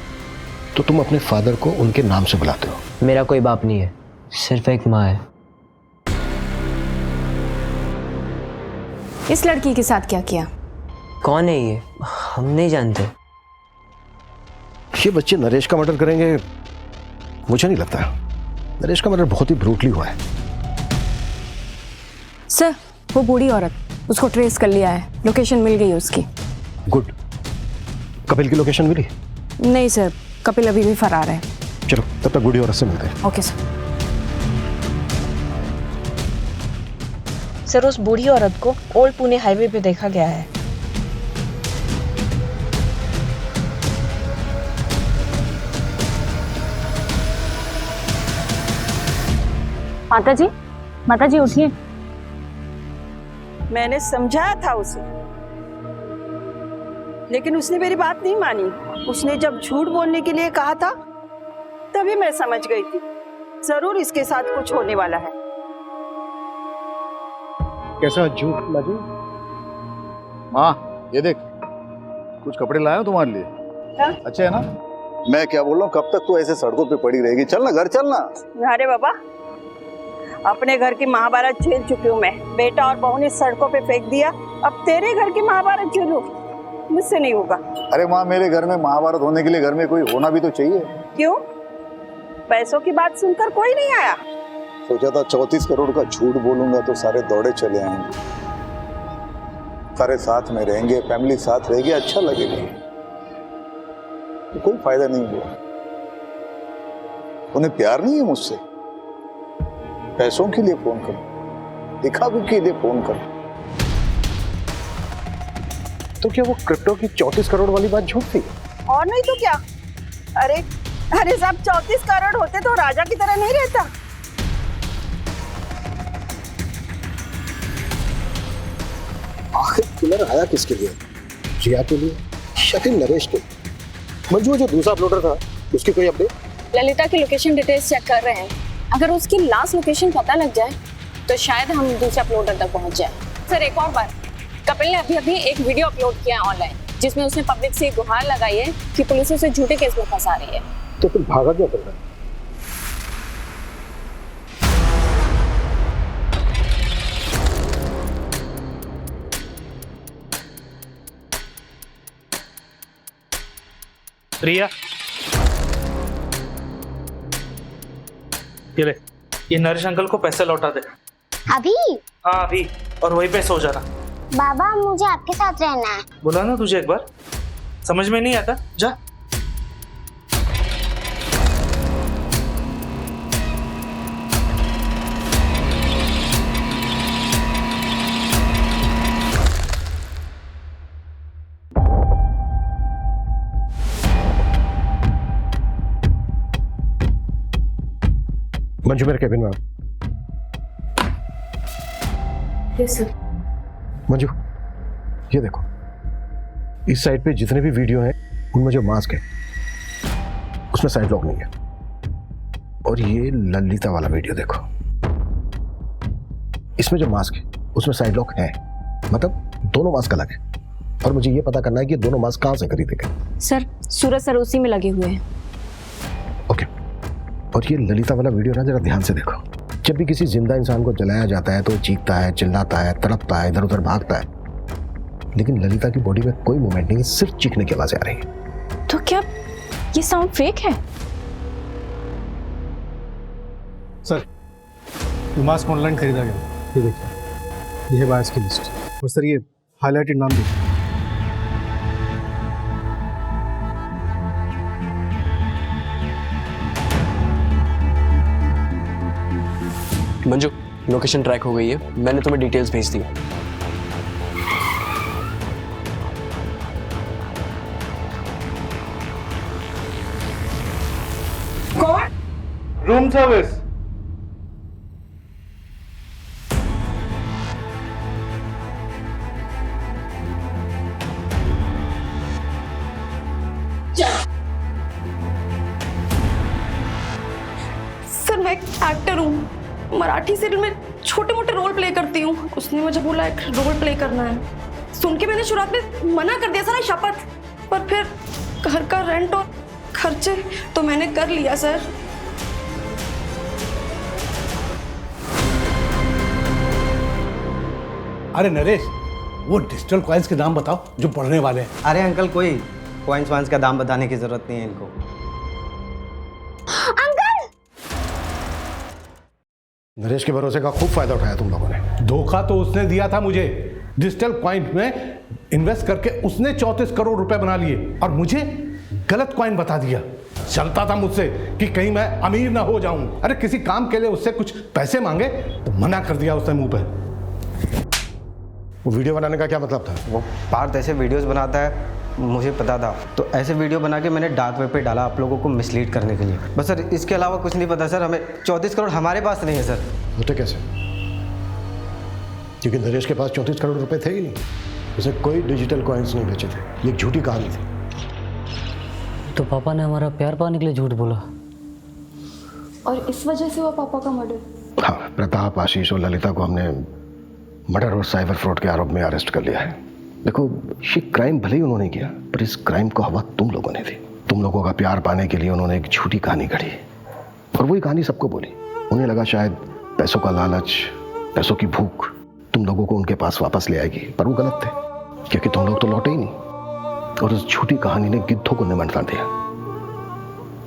तो तुम अपने फादर को उनके नाम से बुलाते हो? मेरा कोई बाप नहीं है, सिर्फ एक माँ है। इस लड़की के साथ क्या किया? कौन है ये? हम नहीं जानते। ये बच्चे नरेश का मर्डर करेंगे मुझे नहीं लगता। नरेश का मर्डर बहुत ही ब्रूटली हुआ है। सर वो बूढ़ी औरत, उसको ट्रेस कर लिया है, लोकेशन मिल गई उसकी। गुड। कपिल की लोकेशन मिली? नहीं सर, कपिल अभी भी फरार है। चलो तब तक बूढ़ी औरत से मिलते हैं। Okay sir. सर उस बूढ़ी औरत को ओल्ड पुणे हाईवे पे देखा गया है। माता जी उठिए। मैंने समझाया था उसे, लेकिन उसने मेरी बात नहीं मानी। उसने जब झूठ बोलने के लिए कहा था तभी मैं समझ गई थी जरूर इसके साथ कुछ होने वाला है। कैसा झूठ लाजू? माँ ये देख, कुछ कपड़े लाया हूं तुम्हारे लिए। अच्छे है ना? मैं क्या बोल रहा हूँ, कब तक तू ऐसे सड़कों पे पड़ी रहेगी? चलना घर चलना। अरे बाबा, अपने घर की महाभारत झेल चुकी हूँ मैं। बेटा और बहू ने सड़कों पे फेंक दिया, अब तेरे घर की महाभारत झेलूं? मुझसे नहीं होगा। अरे माँ, मेरे घर में महाभारत होने के लिए घर में कोई होना भी तो चाहिए। क्यों? पैसों की बात सुनकर कोई नहीं आया? सोचा था 34 करोड़ का झूठ बोलूंगा तो सारे दौड़े चले आएंगे, सारे साथ में रहेंगे, फैमिली साथ रहेगी, अच्छा लगेगा। तो कोई फायदा नहीं हुआ। उन्हें प्यार नहीं है मुझसे। पैसों के लिए फोन करो, दिखावे के लिए फोन करो। तो क्या वो क्रिप्टो की 34 करोड़ वाली बात झूठ थी? और नहीं तो क्या। अरे अरे साहब, 34 करोड़ होते तो राजा की तरह नहीं रहता। आखिर किलर आया किसके लिए? जिया के लिए या फिर नरेश के? मंजू जो दूसरा अपलोडर था उसकी कोई अपडेट? ललिता की लोकेशन डिटेल्स चेक कर रहे हैं। अगर उसकी लास्ट लोकेशन पता लग जाए तो शायद हम दूसरे अपलोडर तक पहुंच जाए। सर एक और बात, कपिल ने अभी एक वीडियो अपलोड किया है ऑनलाइन जिसमें उसने पब्लिक से गुहार लगाई है कि पुलिस उसे झूठे केस में फंसा रही है। तो फिर भागा क्या कर रहा है? रिया, ये ले, ये नरेश अंकल को पैसे लौटा दे। अभी? हाँ अभी, और वहीं पे सो जाना। बाबा मुझे आपके साथ रहना है। बोला ना तुझे एक बार, समझ में नहीं आता, जा। मंजू मेरे केबिन में आओ। Yes sir. मंजू ये देखो, इस साइड पे जितने भी वीडियो हैं उनमें जो मास्क है उसमें साइड लॉक नहीं है। और ये ललिता वाला वीडियो देखो, इसमें जो मास्क है उसमें साइड लॉक है, मतलब दोनों मास्क अलग है। और मुझे ये पता करना है कि दोनों मास्क कहां से खरीदे गए। सर सूरज सर उसी में लगे हुए हैं। ओके, और ये ललिता वाला वीडियो ना जरा ध्यान से देखो। जब भी किसी जिंदा इंसान को जलाया जाता है तो चीखता है, चिल्लाता है, तड़पता है, इधर उधर भागता है, लेकिन ललिता की बॉडी में कोई मूवमेंट नहीं है, सिर्फ चीखने की आवाजें आ रही है। तो क्या ये साउंड फेक है? सर ये मास्क ऑनलाइन खरीदा गया, ये देखिए, ये है बायर्स की लिस्ट। और सर ये हाईलाइटेड नाम देखिए। मंजू लोकेशन ट्रैक हो गई है, मैंने तुम्हें डिटेल्स भेज दी। कौन? Room service. सर मैं एक एक्टर हूँ, मराठी सीरियल में छोटे मोटे रोल प्ले करती हूँ। उसने मुझे बोला एक रोल प्ले करना है। सुन के मैंने शुरुआत में मना कर दिया सर, शपथ, पर फिर घर का रेंट और खर्चे तो मैंने कर लिया सर। अरे नरेश, वो डिजिटल कॉइन्स के दाम बताओ जो बढ़ने वाले हैं। अरे अंकल कोई कॉइन्स वाइन्स का दाम बताने की जरूरत नहीं है इनको। नरेश के भरोसे का खूब फायदा उठाया तुम लोगों ने। धोखा तो उसने दिया था मुझे। डिजिटल कॉइन में इन्वेस्ट करके उसने 34 करोड़ रुपए बना लिए और मुझे गलत कॉइन बता दिया। चलता था मुझसे कि कहीं मैं अमीर ना हो जाऊं। अरे किसी काम के लिए उससे कुछ पैसे मांगे तो मना कर दिया उसने मुंह पे। वो वीडियो बनाने का क्या मतलब था? वो पार्थ ऐसे वीडियोस बनाता है, मुझे पता था, तो ऐसे वीडियो बना के मैंने डार्क वेब पे डाला आप लोगों को मिसलीड करने के लिए। बस सर इसके अलावा कुछ नहीं पता सर। हमें 34 करोड़ हमारे पास नहीं है सर। होते कैसे? क्योंकि नरेश के पास 34 करोड़ रुपए थे ही नहीं। उसे कोई डिजिटल कॉइन्स नहीं बेचे थे। ये एक झूठी कहानी थी। तो पापा ने हमारा प्यार पाने के लिए झूठ बोला, और इस वजह से हुआ पापा का मर्डर। हाँ, प्रताप, आशीष और ललिता को हमने मर्डर और साइबर फ्रॉड के आरोप में अरेस्ट कर लिया है। देखो, ये क्राइम भले ही उन्होंने किया, पर इस क्राइम को हवा तुम लोगों ने दी। तुम लोगों का प्यार पाने के लिए उन्होंने एक झूठी कहानी गढ़ी और वही कहानी सबको बोली। उन्हें लगा शायद पैसों का लालच, पैसों की भूख तुम लोगों को उनके पास वापस ले आएगी, पर वो गलत थे, क्योंकि तुम लोग तो लौटे ही नहीं। और उस झूठी कहानी ने गिद्धों को निमंत्रण दिया,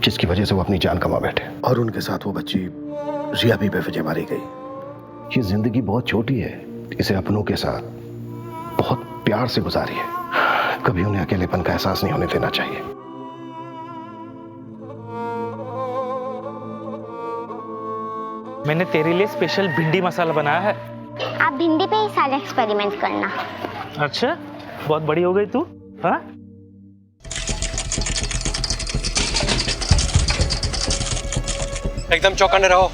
जिसकी वजह से वो अपनी जान कमा बैठे। और उनके साथ वो बच्ची रिया भी बेवजह मारी गई। ये जिंदगी बहुत छोटी है, इसे अपनों के साथ बहुत प्यार से गुजारिए। कभी उन्हें अकेलेपन का एहसास नहीं होने देना चाहिए। मैंने तेरे लिए स्पेशल भिंडी मसाला बनाया है। आप भिंडी पे ही सारे एक्सपेरिमेंट करना। अच्छा, बहुत बड़ी हो गई तू। हाँ, एकदम चौकन्ने रहो।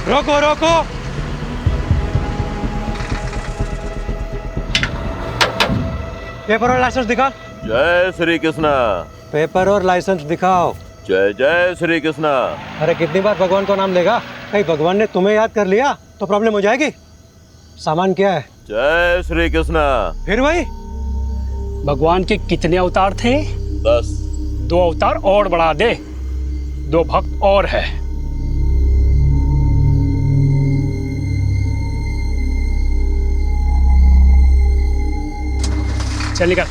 रोको रोको। पेपर और लाइसेंस दिखा। जय श्री कृष्णा। पेपर और लाइसेंस दिखाओ। जय जय श्री कृष्णा। अरे कितनी बार भगवान का नाम लेगा? कहीं भगवान ने तुम्हें याद कर लिया तो प्रॉब्लम हो जाएगी। सामान क्या है? जय श्री कृष्णा। फिर भाई भगवान के कितने अवतार थे? 10। 2 अवतार और बढ़ा दे, 2 भक्त और है। चल निकल,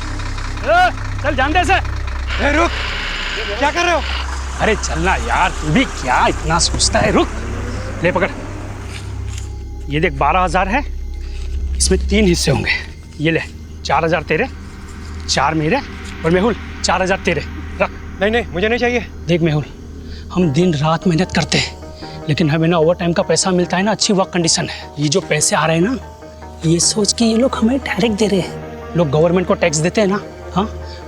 चल जान दे से। रुक, क्या कर रहे हो? अरे चलना यार, तू भी क्या इतना सोचता है? रुक, ले पकड़। ये देख 12,000 है, इसमें 3 हिस्से होंगे। ये ले 4,000 तेरे, 4 मेरे, और मेहुल 4,000 तेरे। रख। नहीं मुझे नहीं चाहिए। देख मेहुल, हम दिन रात मेहनत करते हैं, लेकिन हमें ना ओवर टाइम का पैसा मिलता है ना अच्छी वर्क कंडीशन है। ये जो पैसे आ रहे हैं ना, ये सोच के ये लोग हमें डायरेक्ट दे रहे हैं। लोग गवर्नमेंट को टैक्स देते हैं ना, हाँ,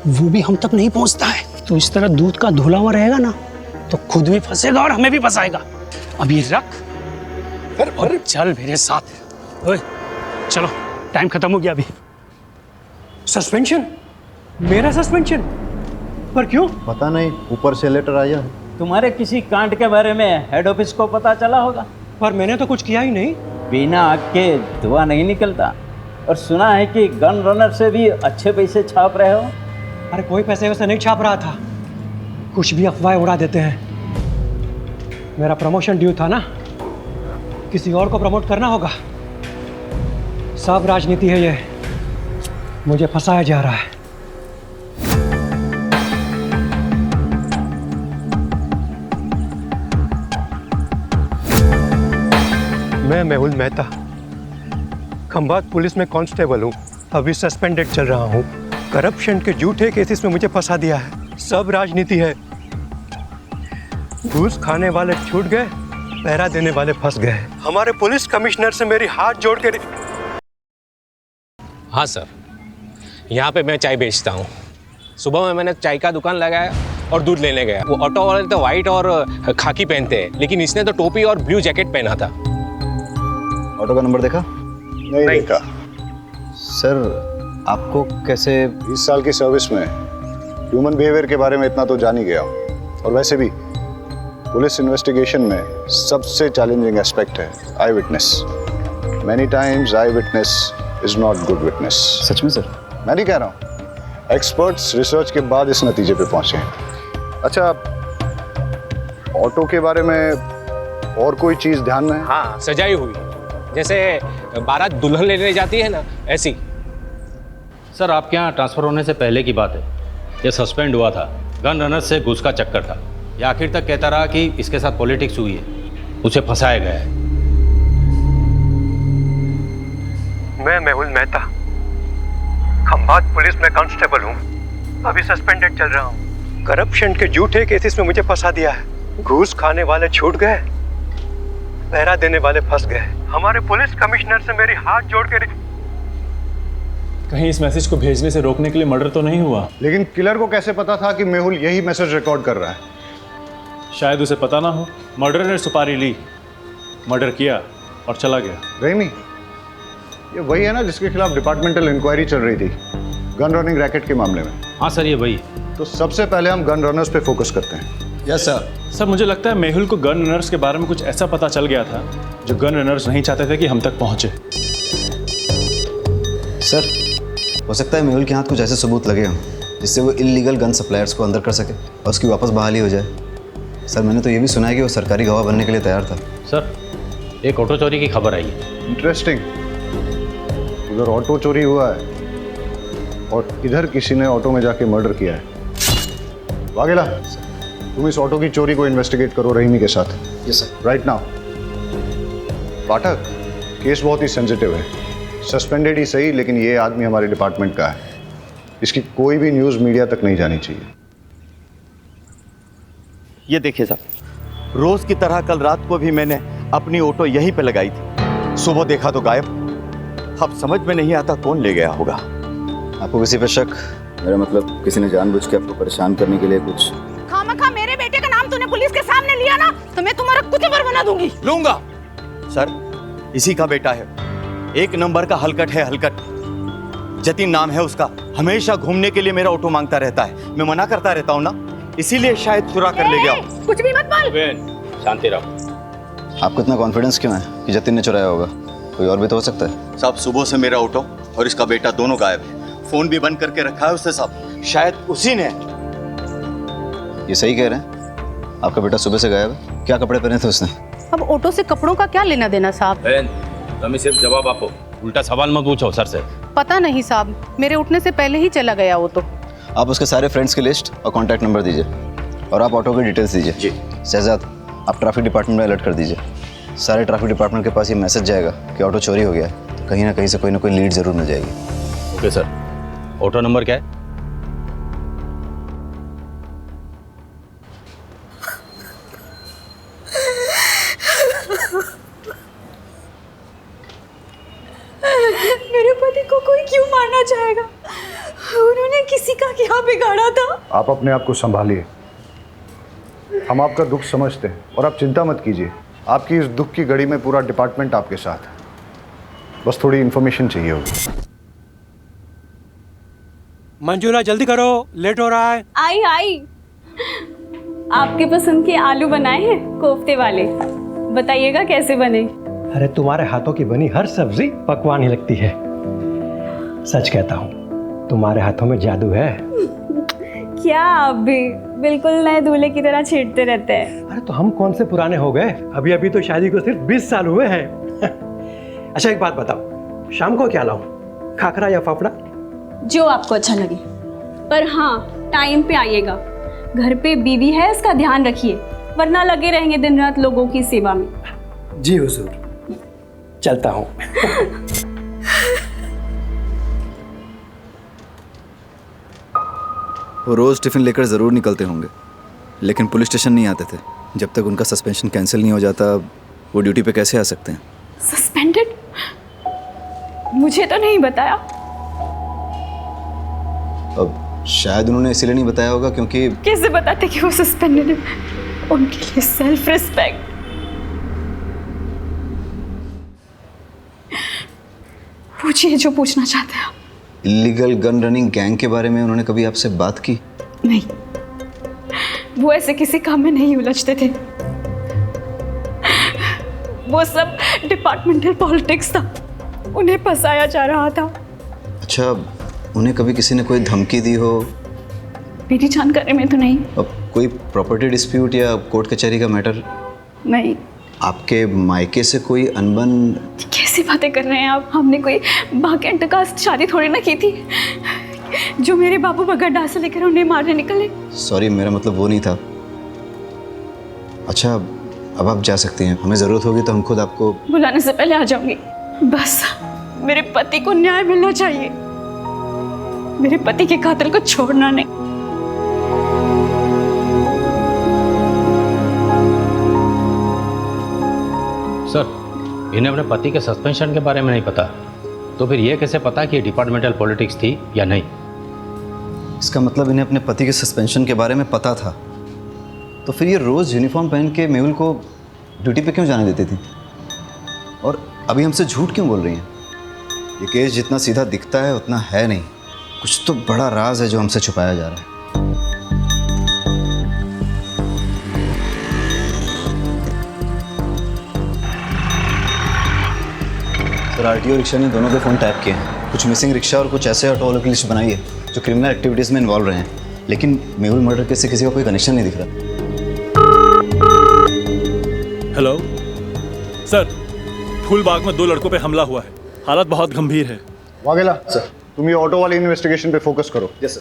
वो भी हम तक नहीं पहुंचता है। तो इस तरह दूध का धुला हुआ रहेगा ना, तो खुद भी फंसेगा और हमें भी फंसाएगा। अब ये रख और चल मेरे साथ। ओए चलो, टाइम खत्म हो गया अभी। सस्पेंशन? मेरा सस्पेंशन? पर क्यों? पता नहीं, ऊपर से लेटर आया है। तुम्हारे किसी कांड के बारे में हेड ऑफिस को पता चला होगा। पर मैंने तो कुछ किया ही नहीं। बिना आग के धुआं नहीं निकलता। और सुना है कि गन रनर से भी अच्छे पैसे छाप रहे हो। अरे कोई पैसे वैसे नहीं छाप रहा था, कुछ भी अफवाह उड़ा देते हैं। मेरा प्रमोशन ड्यू था ना, किसी और को प्रमोट करना होगा। सब राजनीति है ये, मुझे फंसाया जा रहा है। मैं मेहुल मेहता, खंभात पुलिस में कांस्टेबल हूँ। अभी सस्पेंडेड चल रहा हूँ। करप्शन के झूठे केसेस में मुझे फंसा दिया है। सब राजनीति है। घूस खाने वाले छूट गए, पहरा देने वाले फंस गए। हमारे पुलिस कमिश्नर से मेरी हाथ जोड़ के। हाँ सर, यहाँ पे मैं चाय बेचता हूँ। सुबह में मैंने चाय का दुकान लगाया और दूध लेने गया। वो ऑटो वाले तो वाइट और खाकी पहनते हैं, लेकिन इसने तो टोपी और ब्लू जैकेट पहना था। ऑटो का नंबर देखा? नहीं देखा। सर आपको कैसे? 20 साल की सर्विस में ह्यूमन बिहेवियर के बारे में इतना तो जान ही गया हूँ। और वैसे भी पुलिस इन्वेस्टिगेशन में सबसे चैलेंजिंग एस्पेक्ट है eyewitness. Many times eyewitness is not good witness. सच में सर? मैं नहीं कह रहा हूँ, एक्सपर्ट्स रिसर्च के बाद इस नतीजे पे पहुंचे हैं। अच्छा, ऑटो के बारे में और कोई चीज़ ध्यान में है? हाँ, सजाई हुई, जैसे बारात दुल्हन लेने जाती है ना, ऐसी। सर आपके यहाँ ट्रांसफर होने से पहले की बात है। ये सस्पेंड हुआ था, गन रनर से घूस का चक्कर था। ये आखिर तक कहता रहा कि इसके साथ पॉलिटिक्स हुई है, उसे फंसाया गया है। मैं मेहुल मेहता, खंभात पुलिस में कांस्टेबल हूँ। अभी सस्पेंडेड चल रहा हूँ। करप्शन के झूठे केसेस में मुझे फंसा दिया है। घूस खाने वाले छूट गए, पहरा देने वाले फंस गए। हमारे पुलिस कमिश्नर से मेरी हाथ जोड़ के। कहीं इस मैसेज को भेजने से रोकने के लिए मर्डर तो नहीं हुआ? लेकिन किलर को कैसे पता था कि मेहुल यही मैसेज रिकॉर्ड कर रहा है? शायद उसे पता ना हो। मर्डर ने सुपारी ली, मर्डर किया और चला गया। रहीमी, ये वही है ना जिसके खिलाफ डिपार्टमेंटल इंक्वायरी चल रही थी गन रनिंग रैकेट के मामले में? हाँ सर, ये वही। तो सबसे पहले हम गन रनर्स पे फोकस करते हैं। Yes sir. सर मुझे लगता है मेहुल को गन रनर्स के बारे में कुछ ऐसा पता चल गया था जो गन रनर्स नहीं चाहते थे कि हम तक पहुंचे। सर हो सकता है मेहुल के हाथ कुछ ऐसे सबूत लगे हों जिससे वो इल्लीगल गन सप्लायर्स को अंदर कर सके और उसकी वापस बहाली हो जाए। सर मैंने तो ये भी सुना है कि वो सरकारी गवाह बनने के लिए तैयार था। सर एक ऑटो चोरी की खबर आई है। इंटरेस्टिंग। उधर ऑटो चोरी हुआ है और इधर किसी ने ऑटो में जाके मर्डर किया है। वाघेला, तुम इस ऑटो की चोरी को इन्वेस्टिगेट करो रहीमी के साथ। Yes sir. Right now. Pathak, case बहुत ही सेंसिटिव है। सस्पेंडेड ही सही, लेकिन ये आदमी हमारे डिपार्टमेंट का है। इसकी कोई भी न्यूज़ मीडिया तक नहीं जानी चाहिए। ये देखिए साहब, रोज की तरह कल रात को भी मैंने अपनी ऑटो यहीं पे लगाई थी। सुबह देखा तो गायब। अब समझ में नहीं आता कौन ले गया होगा। आपको किसी पे शक? मेरा मतलब किसी ने जानबूझ के आपको परेशान करने के लिए कुछ? खामखा मेरे बेटे का नाम तूने पुलिस के सामने लिया ना, तो मैं तुम्हारा कुचबर बना दूंगी। लूंगा। सर इसी का बेटा है, एक नंबर का हलकट है, हलकट। जतिन नाम है उसका। हमेशा घूमने के लिए मेरा ऑटो मांगता रहता है। मैं मना करता रहता हूँ ना, इसीलिए शायद चुरा कर ले गया। कुछ भी मत बोल। शांति रहो। आपको इतना कॉन्फिडेंस क्यों है कि जतिन ने चुराया होगा? कोई और भी तो हो सकता है। साहब सुबह से मेरा ऑटो और इसका बेटा दोनों गायब है। फोन भी बंद करके रखा है उसने साहब, शायद उसी ने। ये सही कह रहे हैं? आपका बेटा सुबह से गायब है? क्या कपड़े पहने थे उसने? अब ऑटो से कपड़ों का क्या लेना देना साहब? बहन, तुम्हें सिर्फ जवाब आपको, उल्टा सवाल मत पूछो सर से। पता नहीं साहब, मेरे उठने से पहले ही चला गया वो तो। आप उसके सारे फ्रेंड्स की लिस्ट और कॉन्टैक्ट नंबर दीजिए और आप ऑटो की डिटेल्स दीजिए। जी। शहजाद, आप ट्रैफिक डिपार्टमेंट में अलर्ट कर दीजिए। सारे ट्रैफिक डिपार्टमेंट के पास ये मैसेज जाएगा कि ऑटो चोरी हो गया है, तो कहीं ना कहीं से कोई ना कोई लीड जरूर मिल जाएगी। Okay sir. ऑटो नंबर क्या है? मेरे पति को कोई क्यों मारना चाहेगा? उन्होंने किसी का क्या बिगाड़ा था? आप अपने आप को संभालिए। हम आपका दुख समझते हैं और आप चिंता मत कीजिए। आपकी इस दुख की घड़ी में पूरा डिपार्टमेंट आपके साथ है। बस थोड़ी इन्फॉर्मेशन चाहिए होगी। मंजूला जल्दी करो, लेट हो रहा है। आई आई, आपके पसंद के आलू बनाए हैं, कोफ्ते वाले। बताइएगा कैसे बने? अरे तुम्हारे हाथों की बनी हर सब्जी पकवान ही लगती है। सच कहता हूँ, तुम्हारे हाथों में जादू है। क्या आप भी बिल्कुल नए दूल्हे की तरह छेड़ते रहते हैं। अरे तो हम कौन से पुराने हो गए? अभी अभी तो शादी को सिर्फ 20 साल हुए हैं। अच्छा एक बात बताओ, शाम को क्या लाऊं, खाखरा या फाफड़ा? जो आपको अच्छा लगे, पर हाँ टाइम पे आइएगा। घर पे बीवी है, इसका ध्यान रखिए, वरना लगे रहेंगे दिन रात लोगों की सेवा में। जी हुजूर, चलता हूँ। वो रोज़ टिफ़िन लेकर ज़रूर निकलते होंगे, लेकिन पुलिस स्टेशन नहीं आते थे। जब तक उनका सस्पेंशन कैंसिल नहीं हो जाता, वो ड्यूटी पे कैसे आ सकते हैं? सस्पेंडेड? मुझे तो नहीं बताया। अब शायद उन्होंने इसीलिए नहीं बताया होगा क्योंकि कैसे बताते कि वो सस्पेंडेड है? उनके लिए सेल्फ रिस्पेक्ट। पूछिए जो पूछना चाहते हैं। इलीगल गन रनिंग गैंग के बारे में उन्होंने कभी आपसे बात की? नहीं, वो ऐसे किसी काम में नहीं उलझते थे। वो सब डिपार्टमेंटल पॉलिटिक्स था, उन्हें फंसाया जा रहा था। अच्छा, उन्हें कभी किसी ने कोई धमकी दी हो? मेरी जानकारी में तो नहीं। अब कोई प्रॉपर्टी डिस्प्यूट या कोर्ट कचहरी का मैटर? नहीं। आपके मायके से कोई अनबन? कैसी बातें कर रहे हैं आप? हमने कोई भाग्यंत का शादी थोड़ी ना की थी जो मेरे बाबू बगैर डाल से लेकर उन्हें मारने निकले। सॉरी, मेरा मतलब वो नहीं था। अच्छा, अब आप जा सकती हैं। हमें ज़रूरत होगी तो हम खुद आपको बुलाने से पहले आ जाऊंगी। बस मेरे पति को न्याय मिलना चाहिए, मेरे पति के कातिल को छोड़ना नहीं। सर, इन्हें अपने पति के सस्पेंशन के बारे में नहीं पता, तो फिर ये कैसे पता कि डिपार्टमेंटल पॉलिटिक्स थी या नहीं? इसका मतलब इन्हें अपने पति के सस्पेंशन के बारे में पता था, तो फिर ये रोज़ यूनिफॉर्म पहन के मेहुल को ड्यूटी पे क्यों जाने देती थी? और अभी हमसे झूठ क्यों बोल रही हैं? ये केस जितना सीधा दिखता है उतना है नहीं। कुछ तो बड़ा राज है जो हमसे छुपाया जा रहा है। सर, आरटीओ रिक्शा ने दोनों के फ़ोन टैप किए हैं। कुछ मिसिंग रिक्शा और कुछ ऐसे ऑटो वालों की लिस्ट बनाई है जो क्रिमिनल एक्टिविटीज़ में इन्वॉल्व रहे हैं, लेकिन मेहुल मर्डर केस से किसी का कोई कनेक्शन नहीं दिख रहा। हेलो सर, फूलबाग में 2 लड़कों पे हमला हुआ है, हालत बहुत गंभीर है। वाघेला सर, तुम ये ऑटो वाले इन्वेस्टिगेशन पे फोकस करो। Yes sir.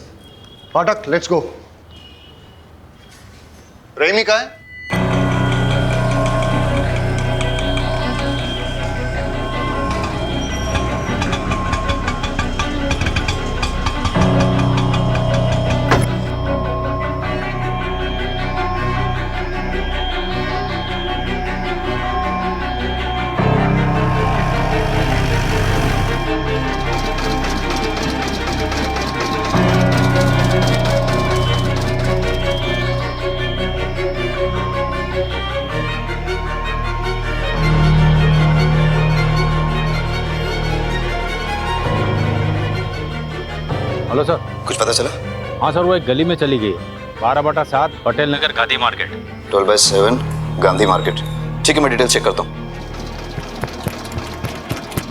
फाटक, लेट्स गो। रेमी कहाँ है? हेलो सर, कुछ पता चला? हाँ सर, वो एक गली में चली गई, 12/7 पटेल नगर गांधी मार्केट। 12/7 गांधी मार्केट। ठीक है, मैं डिटेल चेक करता हूँ।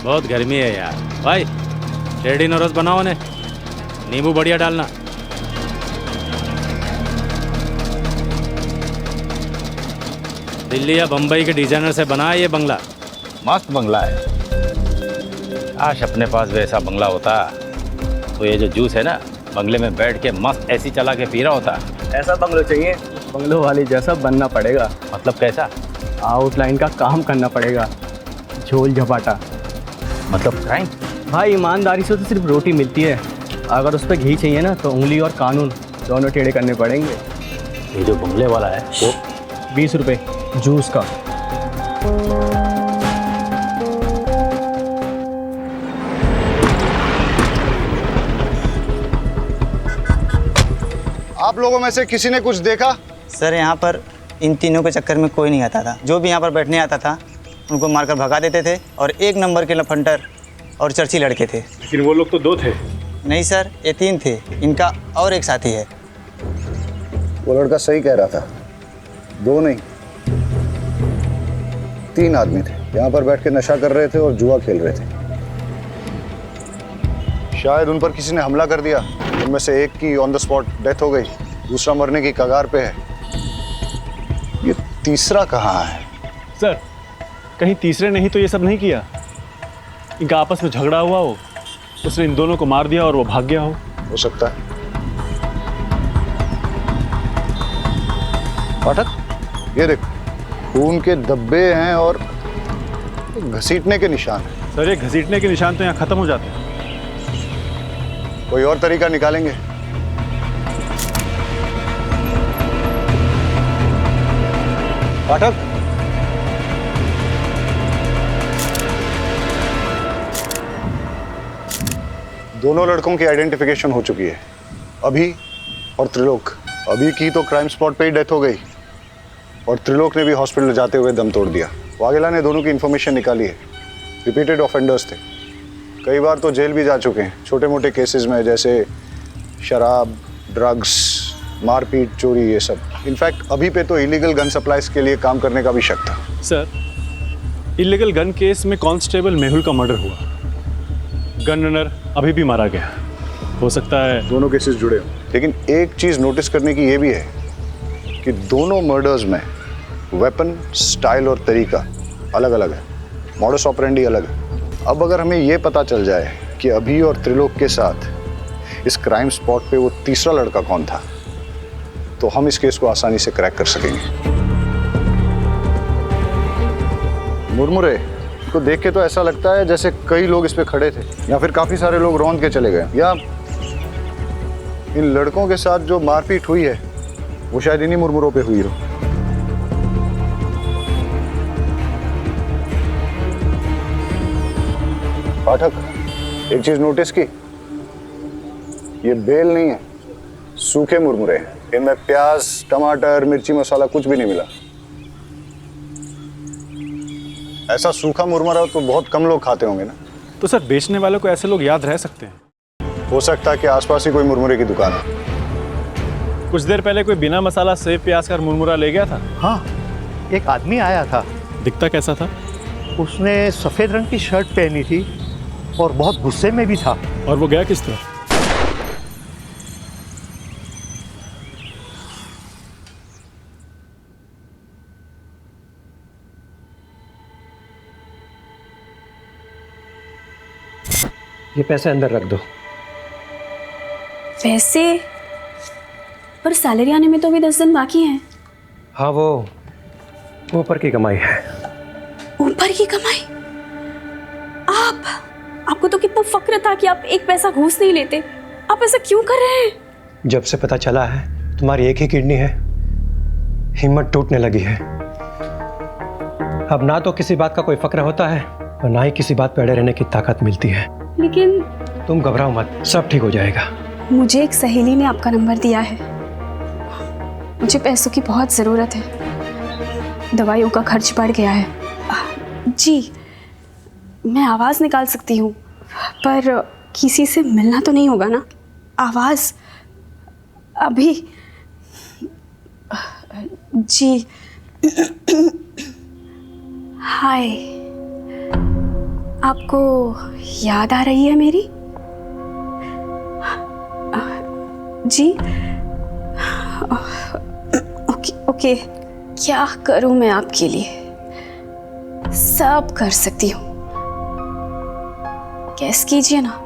बहुत गर्मी है यार भाई, रेडी नोरस बनाओ ने, नींबू बढ़िया डालना। दिल्ली या बम्बई के डिजाइनर से बना है ये बंगला, मस्त बंगला है। काश अपने पास वैसा बंगला होता तो ये जो जूस है ना, बंगले में बैठ के मस्त एसी चला के पी रहा होता। ऐसा बंगलो चाहिए, बंगलो वाली जैसा बनना पड़ेगा। मतलब कैसा? आउटलाइन का काम करना पड़ेगा, झोल झपाटा। मतलब क्राइम? भाई ईमानदारी से तो सिर्फ रोटी मिलती है, अगर उस पर घी चाहिए ना तो उंगली और कानून दोनों टेढ़े करने पड़ेंगे। ये जो बंगले वाला है वो 20 रुपये जूस का। आप लोगों में से किसी ने कुछ देखा? सर यहाँ पर इन तीनों के चक्कर में कोई नहीं आता था। जो भी यहाँ पर बैठने आता था उनको मारकर भगा देते थे, और 1 नंबर के लफंटर और चर्ची लड़के थे। लेकिन वो लोग तो 2 थे। नहीं सर, ये 3 थे, इनका और एक साथी है। वो लड़का सही कह रहा था, 2 नहीं 3 आदमी थे, यहाँ पर बैठ के नशा कर रहे थे और जुआ खेल रहे थे। शायद उन पर किसी ने हमला कर दिया, उनमें से एक की ऑन द स्पॉट डेथ हो गई, दूसरा मरने की कगार पे है। ये तीसरा कहाँ है? सर, कहीं तीसरे ने ही तो ये सब नहीं किया? इनका आपस में झगड़ा हुआ हो, उसने इन दोनों को मार दिया और वो भाग गया हो सकता है। पाठक, ये देख, खून के धब्बे हैं और घसीटने के निशान हैं। सर, ये घसीटने के निशान तो यहाँ खत्म हो जाते हैं। कोई और तरीका निकालेंगे। पाठक, दोनों लड़कों की आइडेंटिफिकेशन हो चुकी है, अभी और त्रिलोक। अभी की तो क्राइम स्पॉट पे ही डेथ हो गई, और त्रिलोक ने भी हॉस्पिटल जाते हुए दम तोड़ दिया। वाघेला ने दोनों की इन्फॉर्मेशन निकाली है, रिपीटेड ऑफेंडर्स थे, कई बार तो जेल भी जा चुके हैं छोटे मोटे केसेस में, जैसे शराब, ड्रग्स, मारपीट, चोरी, ये सब। इनफैक्ट अभी पे तो इलीगल गन सप्लाईज के लिए काम करने का भी शक था। सर, इलीगल गन केस में कांस्टेबल मेहुल का मर्डर हुआ, गन रनर अभी भी मारा गया। हो सकता है दोनों केसेस जुड़े हों, लेकिन एक चीज नोटिस करने की ये भी है कि दोनों मर्डर्स में वेपन, स्टाइल और तरीका अलग अलग है, मॉडस ऑपरेंडी अलग है। अब अगर हमें ये पता चल जाए कि अभी और त्रिलोक के साथ इस क्राइम स्पॉट पे वो तीसरा लड़का कौन था, तो हम इस केस को आसानी से क्रैक कर सकेंगे। मुरमुरे को देख के तो ऐसा लगता है जैसे कई लोग इस पे खड़े थे, या फिर काफी सारे लोग रौंद के चले गए, या इन लड़कों के साथ जो मारपीट हुई है वो शायद इन्हीं मुरमुरों पे हुई हो। पाठक, एक चीज नोटिस की, ये बेल नहीं है, सूखे मुरमुरे हैं। इनमें प्याज, टमाटर, मिर्ची मसाला कुछ भी नहीं मिला। ऐसा सूखा मुरमुरा तो बहुत कम लोग खाते होंगे ना। तो सर, बेचने वालों को ऐसे लोग याद रह सकते हैं? हो सकता है कि आसपास ही कोई मुरमुरे की दुकान है। कुछ देर पहले कोई बिना मसाला सेव प्याज का मुरमुरा ले गया था। हाँ, एक आदमी आया था। दिखता कैसा था? उसने सफेद रंग की शर्ट पहनी थी और बहुत गुस्से में भी था। और वो गया किस तरह? ये पैसे अंदर रख दो। पैसे? पर सैलरी आने में तो अभी 10 दिन बाकी हैं। हाँ, वो ऊपर की कमाई है। ऊपर की कमाई? आपको तो कितना फक्र था कि आप एक पैसा घूस नहीं लेते। आप ऐसा क्यों कर रहे हैं? जब से पता चला है तुम्हारी एक ही किडनी है, हिम्मत टूटने लगी है। अब ना तो किसी बात का कोई फक्र होता है और ना ही किसी बात पे अड़े रहने की ताकत मिलती है। लेकिन तुम घबराओ मत, सब ठीक हो जाएगा। मुझे एक सहेली ने आपका नंबर दिया है। मुझे पैसों की बहुत ज़रूरत है, दवाइयों का खर्च बढ़ गया है। जी, मैं आवाज़ निकाल सकती हूँ, पर किसी से मिलना तो नहीं होगा ना? आवाज़ अभी। जी हाय, आपको याद आ रही है मेरी? जी ओके, क्या करूं मैं आपके लिए? सब कर सकती हूँ। गैस कीजिए ना,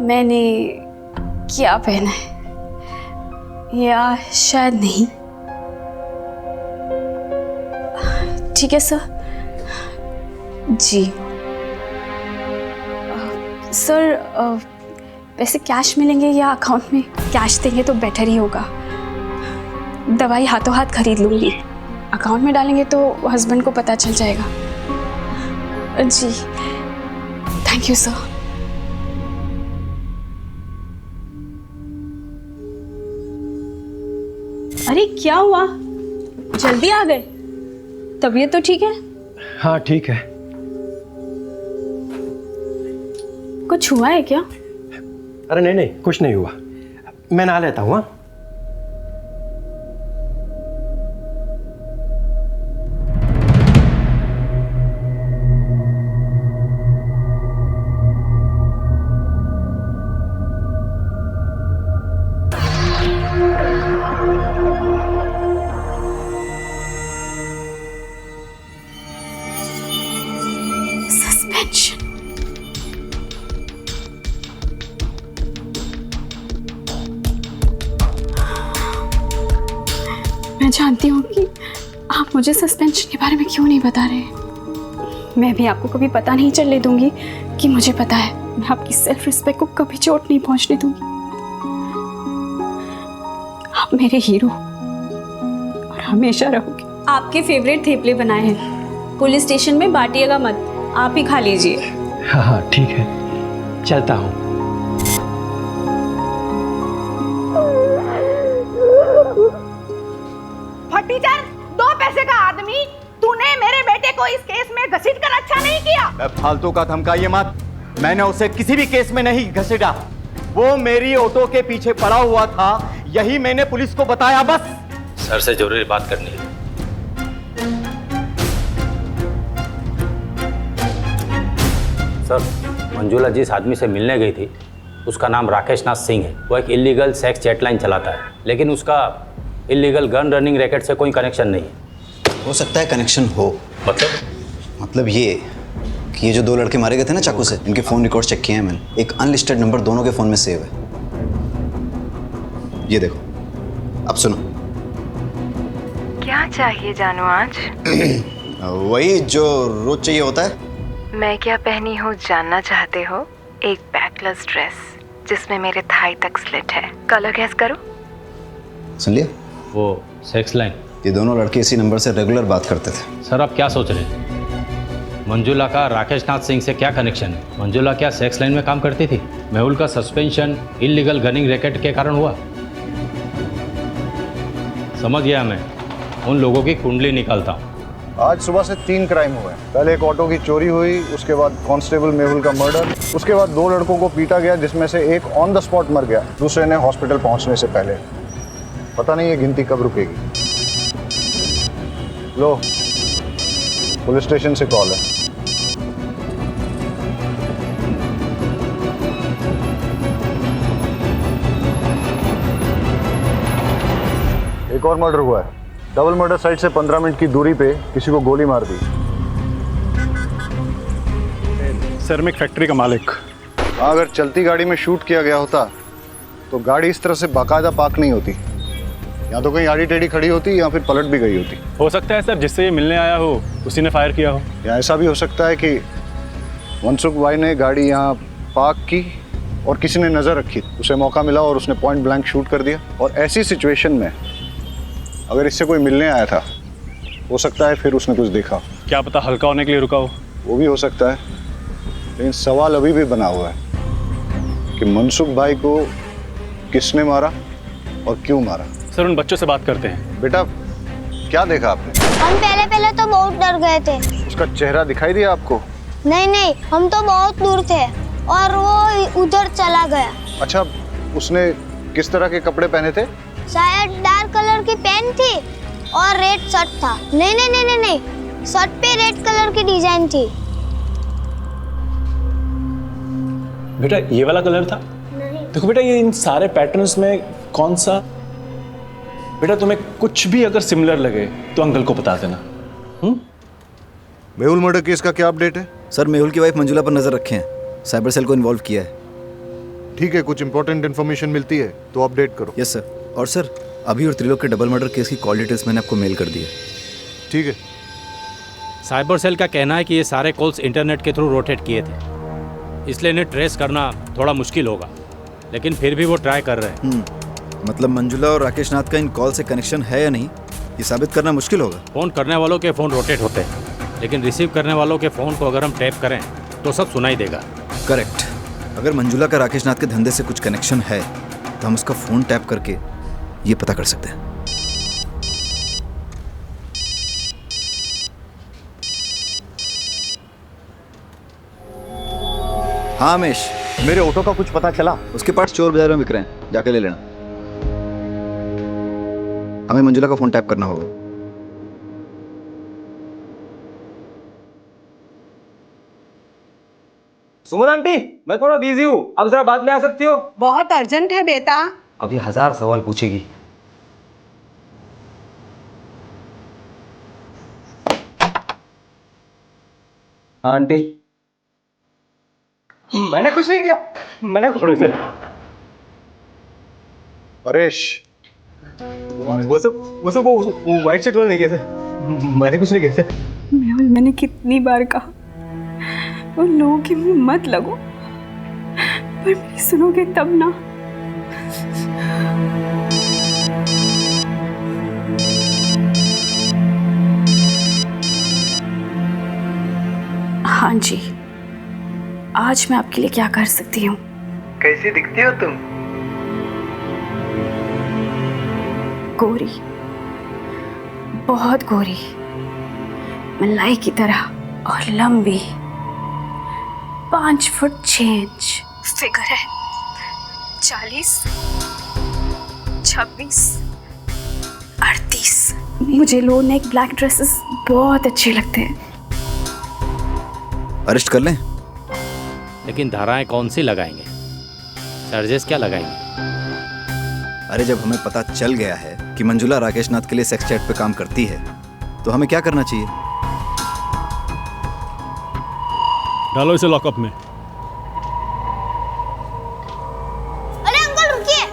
मैंने क्या पहना है, या शायद नहीं। ठीक है सर। जी सर, पैसे कैश मिलेंगे या अकाउंट में? कैश देंगे तो बेटर ही होगा। दवाई हाथों हाथ खरीद लूँगी, अकाउंट में डालेंगे तो हस्बैंड को पता चल जाएगा। जी थैंक यू सर। अरे क्या हुआ, जल्दी आ गए? तबीयत तो ठीक है? हाँ ठीक है। कुछ हुआ है क्या? अरे नहीं नहीं, कुछ नहीं हुआ, मैं नहा लेता हूँ। हाँ मैं जानती हूँ कि आप मुझे सस्पेंशन के बारे में क्यों नहीं बता रहे। मैं भी आपको कभी पता नहीं चलने दूंगी कि मुझे पता है। मैं आपकी सेल्फ रिस्पेक्ट को कभी चोट नहीं पहुंचने दूंगी। आप मेरे हीरो और हमेशा रहोगे। आपके फेवरेट थेपले बनाए हैं, पुलिस स्टेशन में बांटिएगा मत, आप ही खा लीजिए। हाँ हाँ ठीक है, चलता हूँ। टीचर, 2 पैसे का आदमी, तूने मेरे बेटे को इस केस में घसीट कर अच्छा नहीं किया। फालतू का धमकाइए मत, मैंने उसे किसी भी केस में नहीं घसीटा। वो मेरी ऑटो के पीछे पड़ा हुआ था, यही मैंने पुलिस को बताया बस। सर से जरूरी बात करनी है। सर, मंजुला जिस आदमी से मिलने गई थी उसका नाम राकेश नाथ सिंह है। वो एक इलीगल सेक्स चैट लाइन चलाता है, लेकिन उसका इलीगल गन रनिंग रैकेट से कोई कनेक्शन नहीं है। हो सकता है कनेक्शन हो। मतलब ये कि ये जो 2 लड़के मारे गए थे ना चाकू से, इनके फ़ोन रिकॉर्ड चेक किए हैं मैंने। एक अनलिस्टेड नंबर दोनों के फ़ोन में सेव है। ये देखो, अब सुनो। क्या चाहिए जानू आज? वही जो रोज चाहिए होता है। मैं क्या पहनी हूँ जानना चाहते हो? एक बैकलेस ड्रेस जिसमें मेरे थाई तक स्लिट है। कलर गैस करो। सुन लिया? वो सेक्स लाइन, ये दोनों लड़के इसी नंबर से रेगुलर बात करते थे। सर आप क्या सोच रहे हैं? मंजुला का राकेश नाथ सिंह से क्या कनेक्शन है? मंजुला क्या सेक्स लाइन में काम करती थी? मेहुल का सस्पेंशन इलीगल गनिंग रैकेट के कारण हुआ। समझ गया, मैं उन लोगों की कुंडली निकालता हूँ। आज सुबह से 3 क्राइम हुए। पहले एक ऑटो की चोरी हुई, उसके बाद कांस्टेबल मेहुल का मर्डर, उसके बाद 2 लड़कों को पीटा गया जिसमें से एक ऑन द स्पॉट मर गया, दूसरे ने हॉस्पिटल पहुंचने से पहले। पता नहीं ये गिनती कब रुकेगी। लो, पुलिस स्टेशन से कॉल है। एक और मर्डर हुआ है। डबल मर्डर साइट से 15 मिनट की दूरी पे किसी को गोली मार दी। सर, मैं एक फैक्ट्री का मालिक। अगर चलती गाड़ी में शूट किया गया होता तो गाड़ी इस तरह से बाकायदा पार्क नहीं होती। या तो कहीं आड़ी टेढ़ी खड़ी होती या फिर पलट भी गई होती। हो सकता है सर जिससे ये मिलने आया हो उसी ने फायर किया हो। या ऐसा भी हो सकता है कि मनसुख भाई ने गाड़ी यहाँ पार्क की और किसी ने नज़र रखी, उसे मौका मिला और उसने पॉइंट ब्लैंक शूट कर दिया। और ऐसी सिचुएशन में अगर इससे कोई मिलने आया था, हो सकता है फिर उसने कुछ देखा। क्या पता हल्का होने के लिए रुका हो। वो भी हो सकता है, लेकिन सवाल अभी भी बना हुआ है कि मनसुख भाई को किसने मारा और क्यों मारा। सर, उन बच्चों से बात करते हैं। बेटा, क्या देखा आपने? हम पहले तो बहुत डर गए थे। उसका चेहरा दिखाई दिया आपको? नहीं, हम तो बहुत दूर थे और वो उधर चला गया। अच्छा, उसने किस तरह के कपड़े पहने थे? शायद डार्क कलर की पैंट थी और रेड शर्ट था। नहीं नहीं नहीं नहीं नहीं, शर्ट पे रेड कलर की डिजाइन थी। बेटा ये वाला कलर था? नहीं। देखो बेटा, ये इन सारे पैटर्न्स में कौन सा? बेटा तुम्हें कुछ भी अगर सिमिलर लगे तो अंकल को बता देना। मेहुल मर्डर केस का क्या अपडेट है? सर मेहुल की वाइफ मंजुला पर नजर रखे हैं, साइबर सेल को इन्वॉल्व किया है। ठीक है, कुछ इंपॉर्टेंट इन्फॉर्मेशन मिलती है तो अपडेट करो। Yes sir. और सर अभी और त्रिलोक के डबल मर्डर केस की कॉल डिटेल्स मैंने आपको मेल कर दी है। ठीक है। साइबर सेल का कहना है कि ये सारे कॉल्स इंटरनेट के थ्रू रोटेट किए थे, इसलिए इन्हें ट्रेस करना थोड़ा मुश्किल होगा, लेकिन फिर भी वो ट्राई कर रहे हैं। मतलब मंजुला और राकेश नाथ का इन कॉल से कनेक्शन है या नहीं, ये साबित करना मुश्किल होगा। फ़ोन करने वालों के फ़ोन रोटेट होते हैं, लेकिन रिसीव करने वालों के फ़ोन को अगर हम टैप करें तो सब सुनाई देगा। करेक्ट। अगर मंजुला का राकेश नाथ के धंधे से कुछ कनेक्शन है तो हम उसका फ़ोन टैप करके ये पता कर सकते हैं। हाँ हमेश, मेरे ऑटो का कुछ पता चला? उसके पार्ट्स चोर बाजार में बिक रहे हैं, जाके ले लेना। हमें मंजुला का फोन टैप करना होगा। सुमन आंटी, मैं थोड़ा बिजी हूँ, अब जरा बाद में आ सकती हो? बहुत अर्जेंट है बेटा। अभी 1000 सवाल पूछेगी। आंटी, मैंने कुछ नहीं किया, मैंने कुछ नहीं किया। परेश, वो सब वो व्हाइट शर्ट वाले नहीं किए थे, मैंने कुछ नहीं किया था। मेहुल, मैंने कितनी बार कहा उन लोगों के मुंह मत लगो, पर मेरी सुनोगे तब ना। हाँ जी, आज मैं आपके लिए क्या कर सकती हूँ? कैसी दिखती हो तुम? गोरी, बहुत गोरी, मलाई की तरह और लंबी, 5 फुट 6 इंच फिगर है, 40, 26, 38। मुझे लो नेक ब्लैक ड्रेसेस बहुत अच्छे लगते हैं। अरेस्ट कर लें? लेकिन धाराएं कौन सी लगाएंगे, चार्जेस क्या लगाएंगे? अरे जब हमें पता चल गया है कि मंजुला राकेश नाथ के लिए सेक्स चैट पे काम करती है तो हमें क्या करना चाहिए? डालो इसे लॉकअप में। अरे अंकल रुकिए,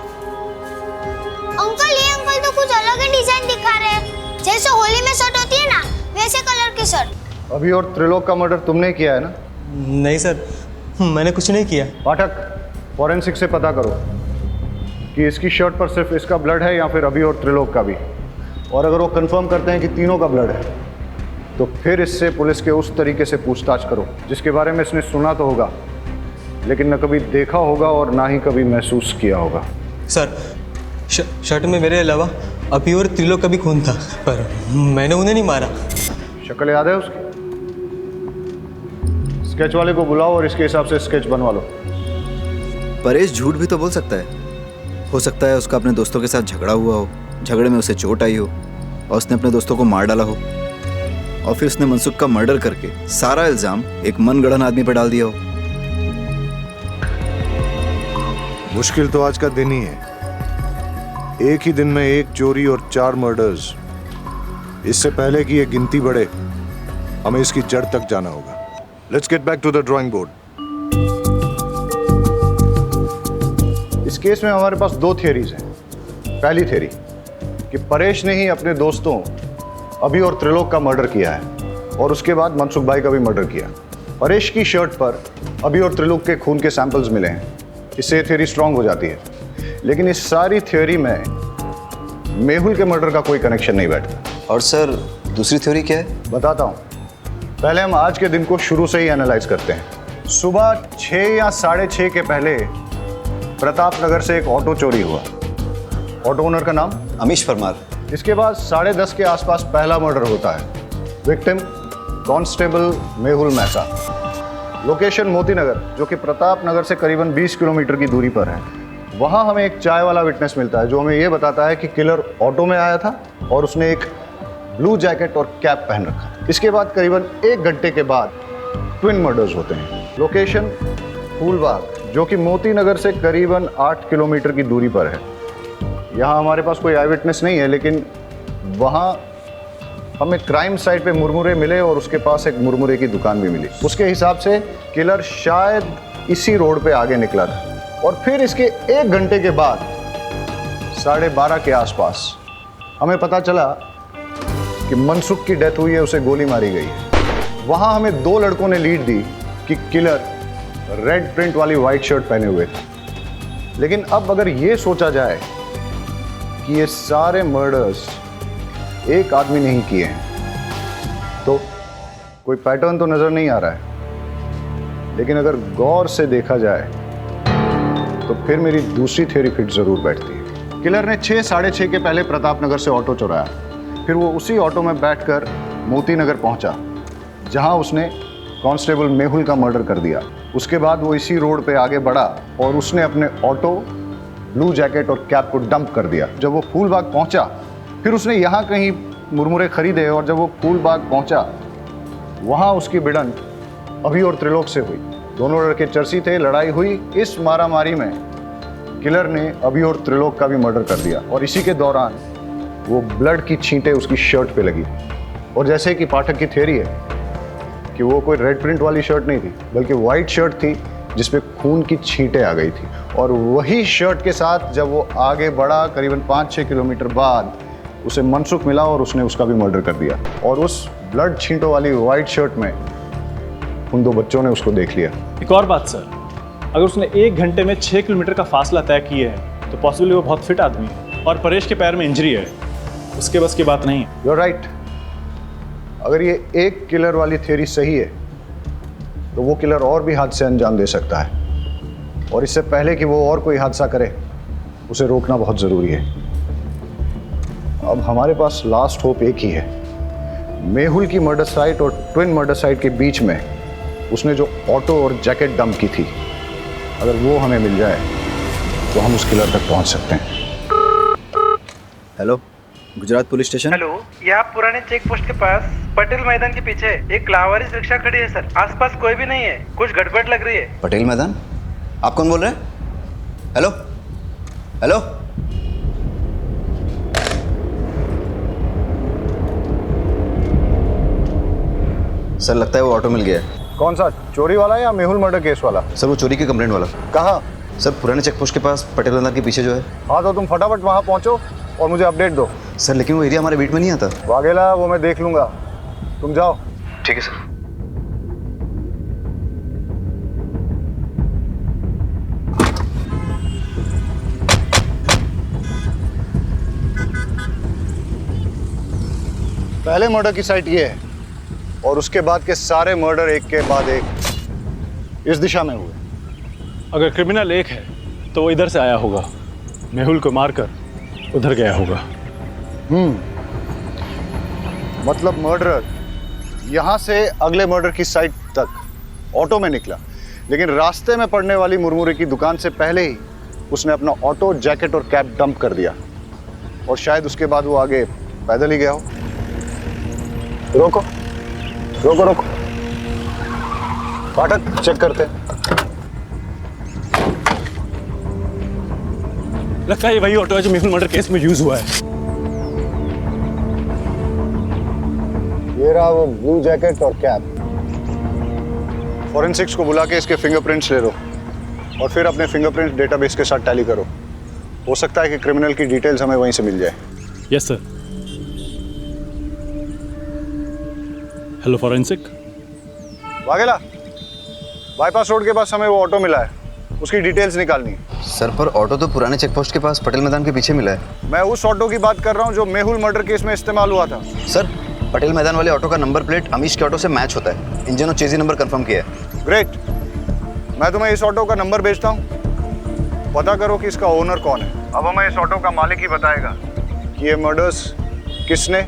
अंकल ये अंकल तो कुछ अलग ही डिजाइन दिखा रहे हैं, जैसे होली में शर्ट होती है ना वैसे कलर की शर्ट। अभी और त्रिलोक का मर्डर तुमने किया है ना? नहीं सर, मैंने कुछ नहीं किया। पाठक, फॉरेंसिक से पता करो कि इसकी शर्ट पर सिर्फ इसका ब्लड है या फिर अभी और त्रिलोक का भी, और अगर वो कंफर्म करते हैं कि तीनों का ब्लड है तो फिर इससे पुलिस के उस तरीके से पूछताछ करो जिसके बारे में इसने सुना तो होगा लेकिन न कभी देखा होगा और ना ही कभी महसूस किया होगा। सर, शर्ट में मेरे अलावा अभी और त्रिलोक का भी खून था, पर मैंने उन्हें नहीं मारा। शक्ल याद है उसकी? स्केच वाले को बुलाओ और इसके हिसाब से स्केच बनवा लो। परेश झूठ भी तो बोल सकता है। हो सकता है उसका अपने दोस्तों के साथ झगड़ा हुआ हो, झगड़े में उसे चोट आई हो और उसने अपने दोस्तों को मार डाला हो, और फिर उसने मनसुख का मर्डर करके सारा इल्जाम एक मनगढ़ंत आदमी पर डाल दिया हो। मुश्किल तो आज का दिन ही है। एक ही दिन में 1 चोरी और 4 मर्डर्स। इससे पहले कि ये गिनती बढ़े हमें इसकी जड़ तक जाना होगा। Let's get back to the drawing board. इस केस में हमारे पास 2 थियरीज हैं। पहली थियरी कि परेश ने ही अपने दोस्तों अभी और त्रिलोक का मर्डर किया है और उसके बाद मनसुख भाई का भी मर्डर किया। परेश की शर्ट पर अभी और त्रिलोक के खून के सैंपल्स मिले हैं, इससे ये थियरी स्ट्रांग हो जाती है। लेकिन इस सारी थियरी में मेहुल के मर्डर का कोई कनेक्शन नहीं बैठता। और सर दूसरी थ्योरी क्या है? बताता हूँ। पहले हम आज के दिन को शुरू से ही एनालाइज करते हैं। सुबह 6 या 6:30 के पहले प्रताप नगर से एक ऑटो चोरी हुआ। ऑटो ओनर का नाम अमीश परमार। इसके बाद 10:30 के आसपास पहला मर्डर होता है। Victim constable Mehul Maisa. Location Moti Nagar, जो कि प्रताप नगर से करीबन 20 किलोमीटर की दूरी पर है। वहाँ हमें एक चाय वाला विटनेस मिलता है जो हमें ये बताता है कि किलर ऑटो में आया था और उसने एक ब्लू जैकेट और कैप पहन रखा था। इसके बाद करीबन 1 घंटे के बाद ट्विन मर्डर्स होते हैं। लोकेशन फूलबाग, जो कि मोती नगर से करीबन 8 किलोमीटर की दूरी पर है। यहाँ हमारे पास कोई आई विटनेस नहीं है, लेकिन वहाँ हमें क्राइम साइट पे मुरमुरे मिले और उसके पास एक मुरमुरे की दुकान भी मिली। उसके हिसाब से किलर शायद इसी रोड पे आगे निकला था और फिर इसके 1 घंटे के बाद 12:30 के आसपास हमें पता चला कि मनसुख की डेथ हुई है, उसे गोली मारी गई है। वहाँ हमें 2 लड़कों ने लीड दी कि किलर रेड प्रिंट वाली वाइट शर्ट पहने हुए थे। लेकिन अब अगर ये सोचा जाए कि ये सारे मर्डर्स एक आदमी ने ही किए हैं तो कोई पैटर्न तो नजर नहीं आ रहा है। लेकिन अगर गौर से देखा जाए तो फिर मेरी दूसरी थ्योरी फिट जरूर बैठती है। किलर ने 6, 6:30 के पहले प्रताप नगर से ऑटो चुराया, फिर वो उसी ऑटो में बैठकर मोती नगर पहुंचा जहां उसने कांस्टेबल मेहुल का मर्डर कर दिया। उसके बाद वो इसी रोड पे आगे बढ़ा और उसने अपने ऑटो, ब्लू जैकेट और कैप को डंप कर दिया। जब वो फूलबाग पहुंचा फिर उसने यहाँ कहीं मुरमुरे खरीदे और जब वो फूलबाग पहुंचा वहाँ उसकी भिड़ंत अभी और त्रिलोक से हुई। दोनों लड़के चर्सी थे, लड़ाई हुई। इस मारामारी में किलर ने अभी और त्रिलोक का भी मर्डर कर दिया और इसी के दौरान वो ब्लड की छींटें उसकी शर्ट पे लगी। और जैसे कि पाठक की थ्योरी है कि वो कोई रेड प्रिंट वाली शर्ट नहीं थी बल्कि वाइट शर्ट थी जिसपे खून की छींटें आ गई थी। और वही शर्ट के साथ जब वो आगे बढ़ा करीबन 5-6 किलोमीटर बाद उसे मनसुख मिला और उसने उसका भी मर्डर कर दिया। और उस ब्लड छींटों वाली वाइट शर्ट में उन 2 बच्चों ने उसको देख लिया। एक और बात सर, अगर उसने 1 घंटे में 6 किलोमीटर का फासला तय किया है तो पॉसिबली वो बहुत फिट आदमी है और परेश के पैर में इंजरी है, उसके बस की बात नहीं है। You are right. अगर ये एक किलर वाली थ्योरी सही है तो वो किलर और भी हादसे अंजाम दे सकता है और इससे पहले कि वो और कोई हादसा करे उसे रोकना बहुत ज़रूरी है। अब हमारे पास लास्ट होप एक ही है। मेहुल की मर्डर साइट और ट्विन मर्डर साइट के बीच में उसने जो ऑटो और जैकेट डंप की थी, अगर वो हमें मिल जाए तो हम उस किलर तक पहुंच सकते हैं। Hello, Gujarat police station. Hello, ये आप पुराने चेक पोस्ट के पास पटेल मैदान के पीछे एक लावारिस रिक्शा खड़ी है सर। आसपास कोई भी नहीं है, कुछ गड़बड़ लग रही है। पटेल मैदान? आप कौन बोल रहे हैं? हेलो हेलो, सर लगता है वो ऑटो मिल गया है। कौन सा, चोरी वाला या मेहुल मर्डर केस वाला? सर वो चोरी की कंप्लेंट वाला। कहाँ? सर पुराने चेक पोस्ट के पास पटेल मैदान के पीछे जो है। हाँ तो तुम फटाफट वहाँ पहुँचो और मुझे अपडेट दो। सर लेकिन वो एरिया हमारे बीट में नहीं आता। वाघेला, वो मैं देख लूंगा, तुम जाओ। ठीक है सर। पहले मर्डर की साइट ये है और उसके बाद के सारे मर्डर एक के बाद एक इस दिशा में हुए। अगर क्रिमिनल एक है तो वो इधर से आया होगा, मेहुल को मारकर उधर गया होगा। मतलब मर्डरर यहाँ से अगले मर्डर की साइट तक ऑटो में निकला, लेकिन रास्ते में पड़ने वाली मुरमुरे की दुकान से पहले ही उसने अपना ऑटो, जैकेट और कैप डंप कर दिया और शायद उसके बाद वो आगे पैदल ही गया हो। रोको रोको रोको, फाटक चेक करते। लगता है ये वही ऑटो है जो मेहुल मर्डर केस में यूज हुआ है। ये रहा वो ब्लू जैकेट और कैप। फॉरेंसिक्स को बुला के इसके फिंगरप्रिंट्स ले लो और फिर अपने फिंगरप्रिंट डेटाबेस के साथ टैली करो। हो सकता है कि क्रिमिनल की डिटेल्स हमें वहीं से मिल जाए। Yes sir. Hello forensic. Vaghela, bypass road के पास हमें वो ऑटो मिला है, उसकी डिटेल्स निकालनी है। सर पर ऑटो तो पुराने चेक पोस्ट के पास पटेल मैदान के पीछे मिला है। मैं उस ऑटो की बात कर रहा हूँ जो मेहुल मर्डर केस में इस्तेमाल हुआ था। सर पटेल मैदान वाले ऑटो का नंबर प्लेट अमीश के ऑटो से मैच होता है। इंजन और चेजी नंबर कंफर्म किया है। ग्रेट, मैं तुम्हें इस ऑटो का नंबर भेजता हूँ, पता करो कि इसका ओनर कौन है। अब हमें इस ऑटो का मालिक ही बताएगा कि ये मर्डर्स किसने,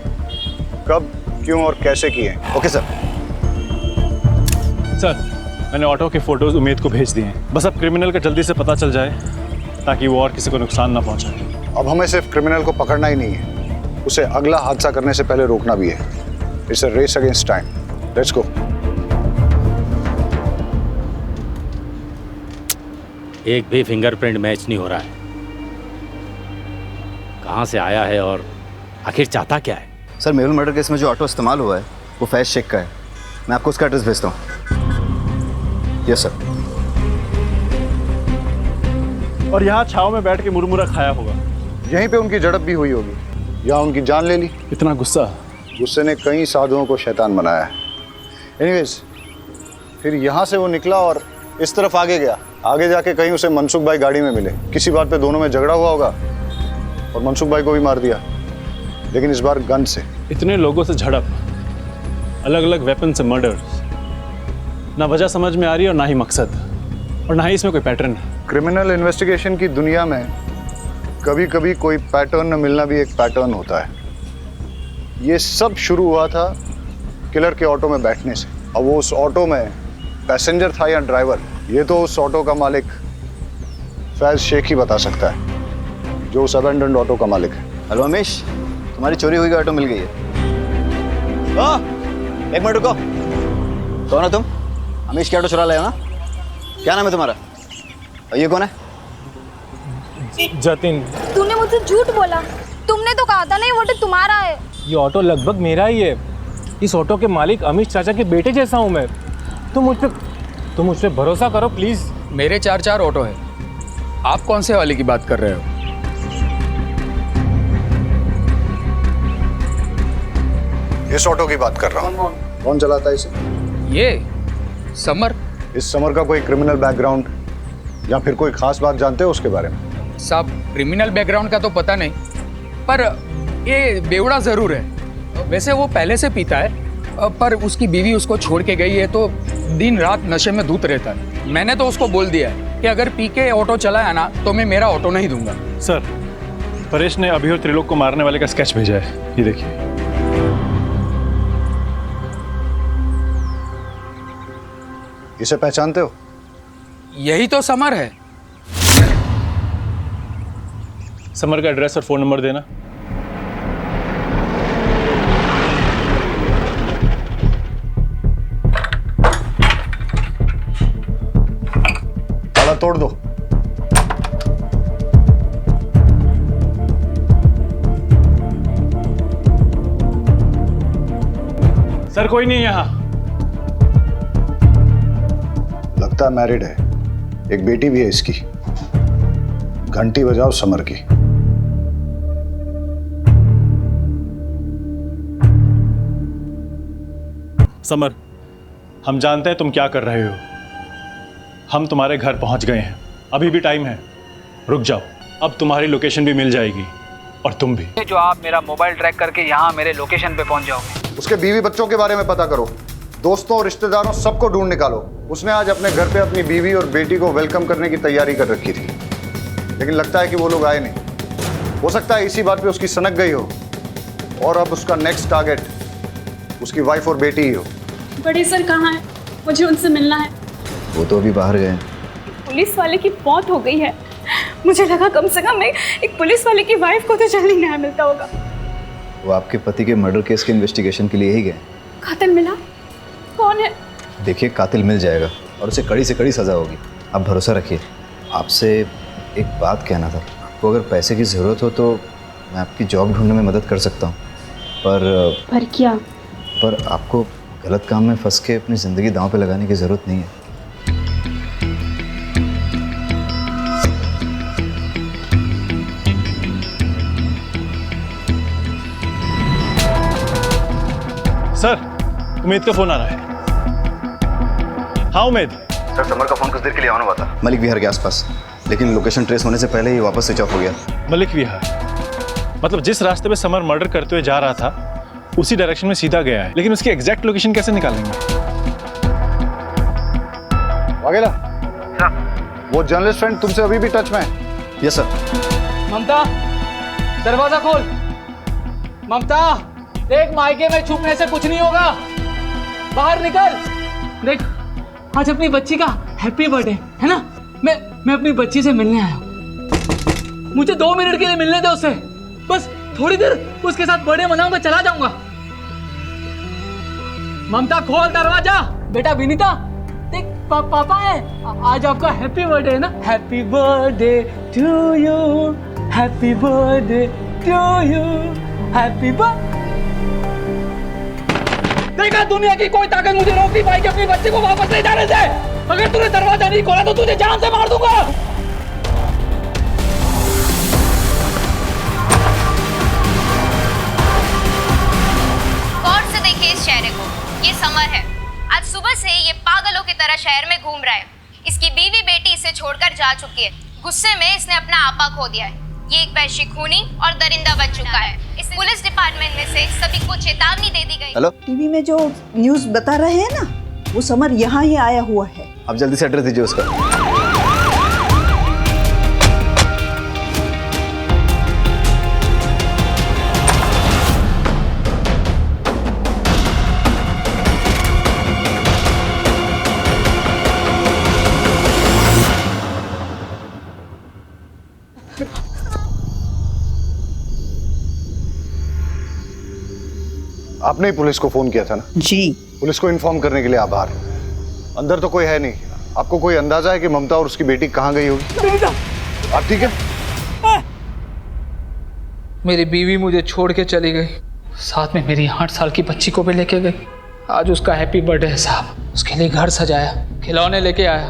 कब, क्यों और कैसे किए। Okay sir. सर मैंने ऑटो के फोटोज उमेद को भेज दिए हैं, बस अब क्रिमिनल का जल्दी से पता चल जाए ताकि वो और किसी को नुकसान ना पहुंचाए। अब हमें सिर्फ क्रिमिनल को पकड़ना ही नहीं है, उसे अगला हादसा करने से पहले रोकना भी है। It's a race against time. Let's go. एक भी फिंगरप्रिंट मैच नहीं हो रहा है। कहाँ से आया है और आखिर चाहता क्या है? सर, मेहुल मर्डर केस में जो ऑटो इस्तेमाल हुआ है वो फैज शेख का है। मैं आपको उसका एड्रेस भेजता हूँ। Yes sir. और यहाँ छाव में बैठ के मुरमुरा खाया होगा। यहीं पे उनकी झड़प भी हुई होगी या उनकी जान ले ली। इतना गुस्सा? गुस्से ने कई साधुओं को शैतान बनाया है। एनीवेज, फिर यहाँ से वो निकला और इस तरफ आगे गया। आगे जाके कहीं उसे मनसुख भाई गाड़ी में मिले। किसी बात पे दोनों में झगड़ा हुआ होगा और मनसुख भाई को भी मार दिया, लेकिन इस बार गन से। इतने लोगों से झड़प, अलग अलग वेपन से मर्डर, ना वजह समझ में आ रही और ना ही मकसद, और ना ही इसमें कोई पैटर्न है। क्रिमिनल इन्वेस्टिगेशन की दुनिया में कभी कभी कोई पैटर्न न मिलना भी एक पैटर्न होता है। ये सब शुरू हुआ था किलर के ऑटो में बैठने से। अब वो उस ऑटो में पैसेंजर था या ड्राइवर, ये तो उस ऑटो का मालिक फैज शेख ही बता सकता है, जो उस अबेंडन्ड ऑटो का मालिक है। हेलो अमीश, तुम्हारी चोरी हुई ऑटो मिल गई है। एक मिनट रुको। कौन हो तुम? अमीश की ऑटो चुरा लाया ना? क्या नाम है तुम्हारा? और ये कौन है? जतिन। तूने मुझसे झूठ बोला। तुमने तो कहा था ना ये ऑटो तुम्हारा है। ये ऑटो लगभग मेरा ही है। इस ऑटो के मालिक अमीश चाचा के बेटे जैसा हूँ मैं। तुम मुझ पे भरोसा करो प्लीज। मेरे 4 ऑटो है, आप कौन से वाले की बात कर रहे हो? इस ऑटो की बात कर रहा हूँ। कौन चलाता है इसे? ये समर। इस समर का कोई क्रिमिनल बैकग्राउंड या फिर कोई खास बात जानते हो उसके बारे में? साहब, क्रिमिनल बैकग्राउंड का तो पता नहीं, पर ये बेवड़ा जरूर है। वैसे वो पहले से पीता है, पर उसकी बीवी उसको छोड़ के गई है तो दिन रात नशे में धूत रहता है। मैंने तो उसको बोल दिया है कि अगर पी के ऑटो चलाया ना तो मैं मेरा ऑटो नहीं दूंगा। सर, परेश ने अभी और त्रिलोक को मारने वाले का स्केच भेजा है, ये देखिए। इसे पहचानते हो? यही तो समर है। समर का एड्रेस और फोन नंबर देना। ताला तोड़ दो। सर, कोई नहीं यहाँ। लगता है मैरिड है, एक बेटी भी है इसकी। घंटी बजाओ समर की। समर, हम जानते हैं तुम क्या कर रहे हो। हम तुम्हारे घर पहुंच गए हैं, अभी भी टाइम है। रुक जाओ, अब तुम्हारी लोकेशन भी मिल जाएगी और तुम भी। जो आप मेरा मोबाइल ट्रैक करके यहाँ मेरे लोकेशन पे पहुंच जाओगे। उसके बीवी बच्चों के बारे में पता करो, दोस्तों और रिश्तेदारों सबको ढूंढ निकालो। उसने आज अपने घर पे अपनी बीवी और बेटी को वेलकम करने की तैयारी कर रखी थी, लेकिन लगता है कि वो लोग आए नहीं। हो सकता है इसी बात पे उसकी सनक गई हो और अब उसका नेक्स्ट टारगेट उसकी वाइफ और बेटी ही हो। बड़े सर कहाँ हैं? मुझे उनसे मिलना है। वो तो अभी बाहर गए। पुलिस वाले की मौत हो गई है। मुझे लगा कम से कम एक पुलिस वाले की वाइफ को तो जल्दी न्याय मिलता होगा। वो आपके पति के मर्डर केस के इन्वेस्टिगेशन के लिए ही गए। कातिल मिला? कौन है? देखिए, कातिल मिल जाएगा और उसे कड़ी से कड़ी सजा होगी। आप भरोसा रखिए। आपसे एक बात कहना था। आपको अगर पैसे की ज़रूरत हो तो मैं आपकी जॉब ढूंढने में मदद कर सकता हूँ, पर क्या? पर आपको गलत काम में फंस के अपनी ज़िंदगी दांव पे लगाने की ज़रूरत नहीं है। सर, उमेद का फोन आ रहा है। हाँ उमेद। सर, समर का फोन कुछ देर के लिए ऑन हुआ था मलिक विहार के आसपास, लेकिन लोकेशन ट्रेस होने से पहले ही वापस स्विच ऑफ हो गया। मलिक विहार मतलब जिस रास्ते पे समर मर्डर करते हुए जा रहा था उसी डायरेक्शन में सीधा गया है, लेकिन उसकी एग्जैक्ट लोकेशन कैसे निकालेंगे? वाघेला, वो जर्नलिस्ट फ्रेंड तुमसे अभी भी टच में है? Yes sir. ममता, दरवाजा खोल। ममता, देख, मायके में छुपने से कुछ नहीं होगा, बाहर निकल। देख, आज अपनी बच्ची का हैप्पी बर्थडे है ना? मैं अपनी बच्ची से मिलने आया हूँ। मुझे 2 मिनट के लिए मिलने दे उससे, बस थोड़ी देर उसके साथ बर्थडे मनाऊंगा, चला जाऊंगा। ममता खोल दरवाजा। बेटा विनीता देख, पापा है, आज आपका हैप्पी बर्थडे है ना। Happy birthday to you, happy birthday to you, happy birthday. देखा, दुनिया की कोई ताकत मुझे रोक नहीं पाएगी अपनी बच्चे को वापस ले जाने से। अगर तूने दरवाजा नहीं खोला तो तुझे जान से मार दूंगा। गौर से देखिए इस चेहरे को, ये समर है। आज सुबह से ये पागलों की तरह शहर में घूम रहा है। इसकी बीवी बेटी इसे छोड़कर जा चुकी है। गुस्से में इसने अपना आपा खो दिया है। ये एक वैश्य खूनी और दरिंदा बन चुका है। इस पुलिस डिपार्टमेंट में से सभी को चेतावनी दे दी गई। हेलो, टीवी में जो न्यूज़ बता रहे हैं ना, वो समर यहाँ ही आया हुआ है। आप जल्दी से एड्रेस दीजिए उसका। आपने ही पुलिस को फोन किया था ना? जी। पुलिस को इन्फॉर्म करने के लिए आभार। अंदर तो कोई है नहीं। आपको कोई अंदाजा है कि ममता और उसकी बेटी कहाँ गई होगी? आप ठीक है? मेरी बीवी मुझे छोड़ के चली गई, साथ में मेरी 8 साल की बच्ची को भी लेके गई। आज उसका हैप्पी बर्थडे है साहब। उसके लिए घर सजाया, खिलौने लेके आया,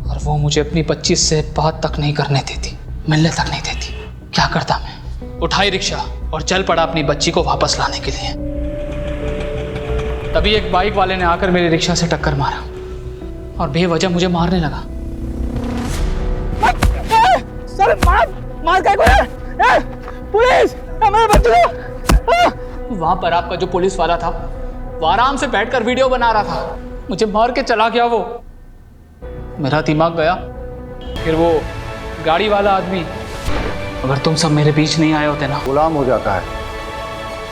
और वो मुझे अपनी 25 से बात तक नहीं करने देती, मिलने तक नहीं देती। क्या करता मैं? उठाई रिक्शा और चल पड़ा अपनी बच्ची को वापस लाने के लिए। तभी एक बाइक वाले ने आकर मेरी रिक्शा से टक्कर मारा और बेवजह मुझे मारने लगा। सर, मार क्या है? पुलिस, हमारे बच्चे को। वहां पर आपका जो पुलिस वाला था वो आराम से बैठकर वीडियो बना रहा था। मुझे मार के चला गया वो। मेरा दिमाग गया। फिर वो गाड़ी वाला आदमी, अगर तुम सब मेरे बीच नहीं आए होते ना। गुलाम हो जाता है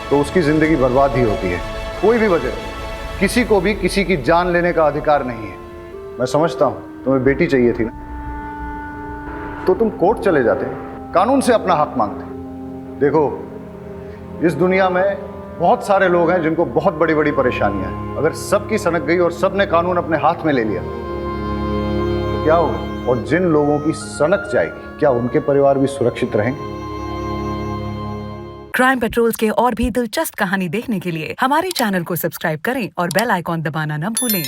तो उसकी जिंदगी बर्बाद ही होती है। कोई भी वजह, किसी को भी किसी की जान लेने का अधिकार नहीं है। मैं समझता हूं तुम्हें बेटी चाहिए थी ना, तो तुम कोर्ट चले जाते, कानून से अपना हक मांगते। देखो, इस दुनिया में बहुत सारे लोग हैं जिनको बहुत बड़ी बड़ी परेशानियां हैं। अगर सबकी सनक गई और सबने कानून अपने हाथ में ले लिया तो क्या होगा? और जिन लोगों की सनक जाएगी, क्या उनके परिवार भी सुरक्षित रहेंगे? क्राइम पेट्रोल्स के और भी दिलचस्प कहानी देखने के लिए हमारे चैनल को सब्सक्राइब करें और बेल आइकॉन दबाना न भूलें।